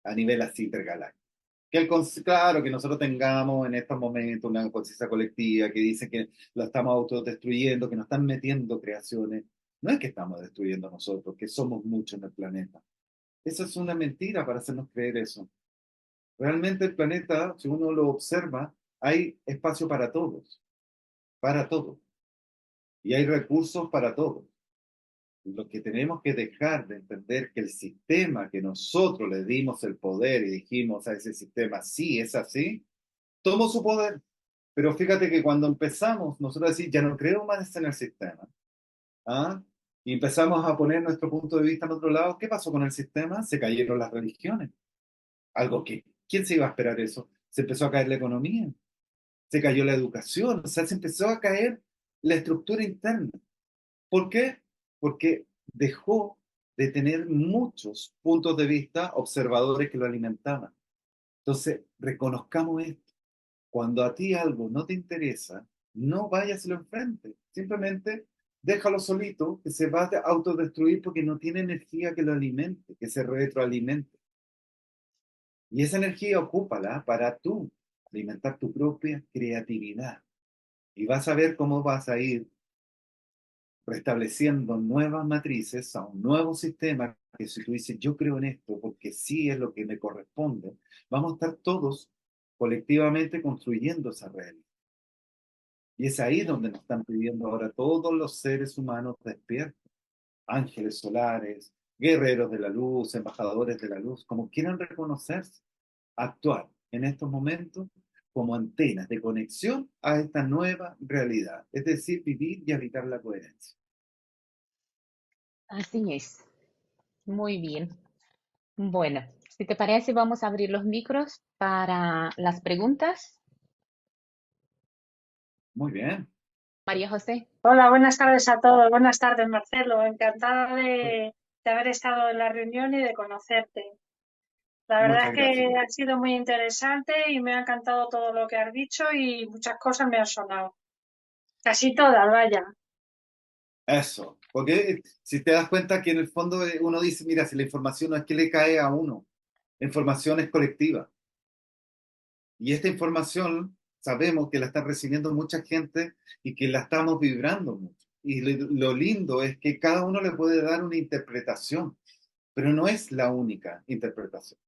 a nivel así intergaláctico. Claro, que nosotros tengamos en estos momentos una conciencia colectiva que dice que lo estamos autodestruyendo, que nos están metiendo creaciones. No es que estamos destruyendo nosotros, que somos muchos en el planeta. Eso es una mentira para hacernos creer eso. Realmente el planeta, si uno lo observa, hay espacio para todos, y hay recursos para todos. Lo que tenemos que dejar de entender que el sistema que nosotros le dimos el poder y dijimos a ese sistema, sí, es así, tomó su poder. Pero fíjate que cuando empezamos, nosotros decimos, ya no creo más en el sistema, ¿ah? Y empezamos a poner nuestro punto de vista en otro lado, ¿qué pasó con el sistema? Se cayeron las religiones. Algo que, ¿quién se iba a esperar eso? Se empezó a caer la economía, se cayó la educación, o sea, se empezó a caer la estructura interna. ¿Por qué? Porque dejó de tener muchos puntos de vista observadores que lo alimentaban. Entonces, reconozcamos esto. Cuando a ti algo no te interesa, no vayas a lo enfrente. Simplemente déjalo solito, que se va a autodestruir porque no tiene energía que lo alimente, que se retroalimente. Y esa energía ocúpala para tú alimentar tu propia creatividad. Y vas a ver cómo vas a ir restableciendo nuevas matrices a un nuevo sistema que si tú dices, yo creo en esto porque sí es lo que me corresponde, vamos a estar todos colectivamente construyendo esa realidad. Y es ahí donde nos están pidiendo ahora todos los seres humanos despiertos, ángeles solares, guerreros de la luz, embajadores de la luz, como quieran reconocerse, actuar en estos momentos como antenas de conexión a esta nueva realidad, es decir, vivir y habitar la coherencia. Así es. Muy bien. Bueno, si te parece, vamos a abrir los micros para las preguntas. Muy bien. María José. Hola, buenas tardes a todos. Buenas tardes, Marcelo. Encantada de haber estado en la reunión y de conocerte. La verdad es Muchas gracias. que ha sido muy interesante y me ha encantado todo lo que has dicho y muchas cosas me han sonado. Casi todas, vaya. Eso, porque si te das cuenta que en el fondo uno dice, mira, si la información no es que le cae a uno, la información es colectiva. Y esta información sabemos que la está recibiendo mucha gente y que la estamos vibrando mucho. Y lo lindo es que cada uno le puede dar una interpretación, pero no es la única interpretación.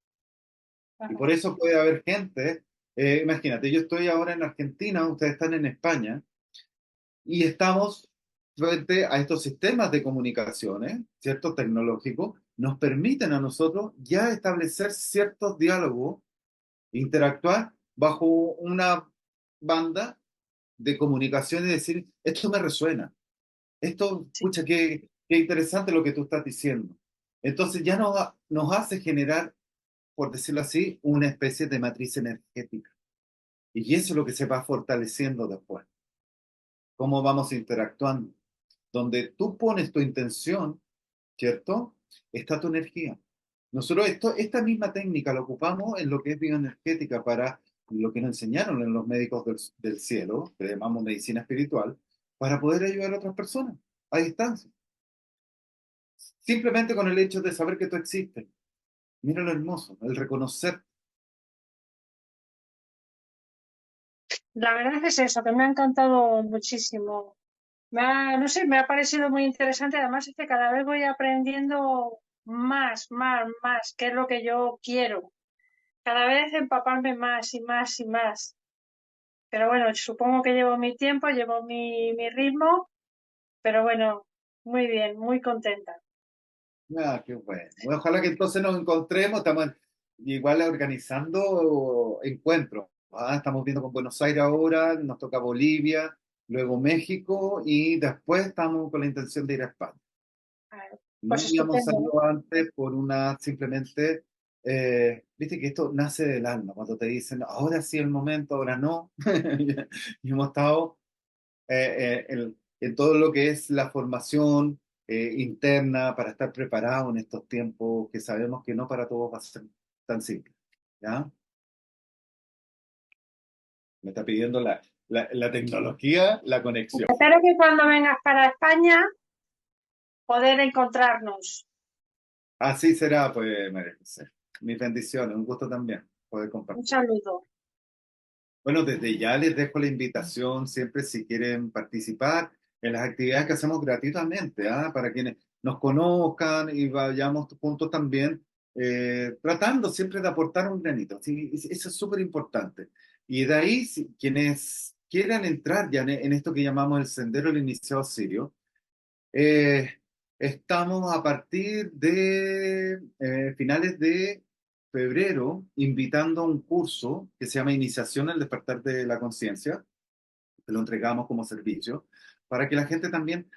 Y Ajá. por eso puede haber gente, imagínate, yo estoy ahora en Argentina, ustedes están en España, y estamos frente a estos sistemas de comunicaciones, ¿cierto? Tecnológicos, nos permiten a nosotros ya establecer ciertos diálogos, interactuar bajo una banda de comunicación y decir, esto me resuena, esto, Sí. pucha, qué interesante lo que tú estás diciendo. Entonces ya nos hace generar, por decirlo así, una especie de matriz energética. Y eso es lo que se va fortaleciendo después. Cómo vamos interactuando. Donde tú pones tu intención, ¿cierto? Está tu energía. Nosotros esta misma técnica la ocupamos en lo que es bioenergética para lo que nos enseñaron en los médicos del cielo, que llamamos medicina espiritual, para poder ayudar a otras personas a distancia. Simplemente con el hecho de saber que tú existes. Mira lo hermoso, el reconocer. La verdad es eso, que me ha encantado muchísimo. No sé, me ha parecido muy interesante. Además, es que cada vez voy aprendiendo más, qué es lo que yo quiero. Cada vez empaparme más y más y más. Pero bueno, supongo que llevo mi tiempo, llevo mi ritmo, pero bueno, muy bien, muy contenta. Ah, qué bueno. Bueno, ojalá que entonces nos encontremos, estamos igual organizando encuentros. Estamos viendo con Buenos Aires ahora, nos toca Bolivia, luego México y después estamos con la intención de ir a España. Pues No habíamos estupendo. salido antes por una simplemente, viste que esto nace del alma, cuando te dicen ahora sí el momento, ahora no. Y hemos estado en todo lo que es la formación interna para estar preparado en estos tiempos que sabemos que no para todos va a ser tan simple. ¿Ya? Me está pidiendo la tecnología, la conexión. Espero que cuando vengas para España poder encontrarnos. Así será, pues, María José. Mis bendiciones, un gusto también poder Un compartir. saludo. Bueno, desde ya les dejo la invitación siempre si quieren participar en las actividades que hacemos gratuitamente, ¿ah? Para quienes nos conozcan y vayamos juntos también, tratando siempre de aportar un granito. Sí, eso es súper importante. Y de ahí, quienes quieran entrar ya en esto que llamamos el Sendero del Iniciado Sirio, eh, estamos a partir de finales de febrero invitando a un curso que se llama Iniciación al despertar de la conciencia, que lo entregamos como servicio, para que la gente también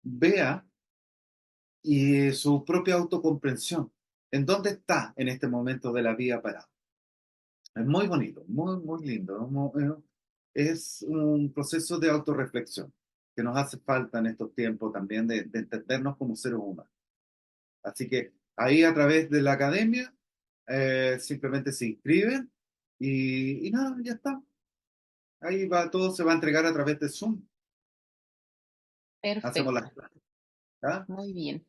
vea su propia autocomprensión. ¿En dónde está en este momento de la vida parado? Es muy bonito, muy, muy lindo. Es un proceso de autorreflexión que nos hace falta en estos tiempos también de entendernos como seres humanos. Así que ahí a través de la academia simplemente se inscriben y nada, ya está. Ahí va, todo se va a entregar a través de Zoom. Hacemos las Perfecto, clases. ¿Ah? muy bien.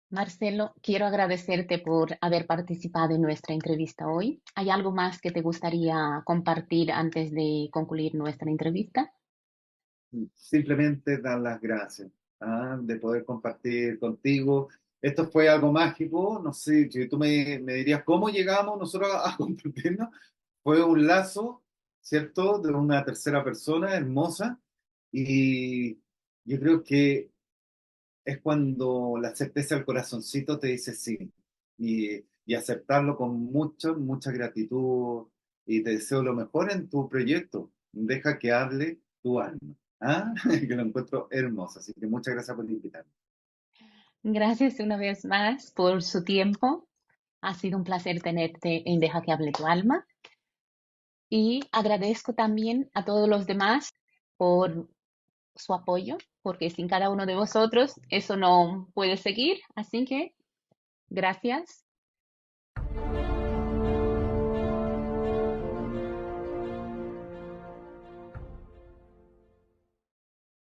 Marcelo, quiero agradecerte por haber participado en nuestra entrevista hoy. ¿Hay algo más que te gustaría compartir antes de concluir nuestra entrevista? Simplemente dar las gracias, de poder compartir contigo. Esto fue algo mágico, no sé, si tú me dirías cómo llegamos nosotros a compartirnos, fue un lazo, ¿cierto?, de una tercera persona hermosa y yo creo que es cuando la certeza del corazoncito te dice sí y aceptarlo con mucha, mucha gratitud y te deseo lo mejor en tu proyecto. Deja que hable tu alma. ¿Ah? Que lo encuentro hermoso. Así que muchas gracias por invitarme. Gracias una vez más por su tiempo. Ha sido un placer tenerte en Deja que hable tu alma. Y agradezco también a todos los demás por su apoyo, porque sin cada uno de vosotros eso no puede seguir. Así que gracias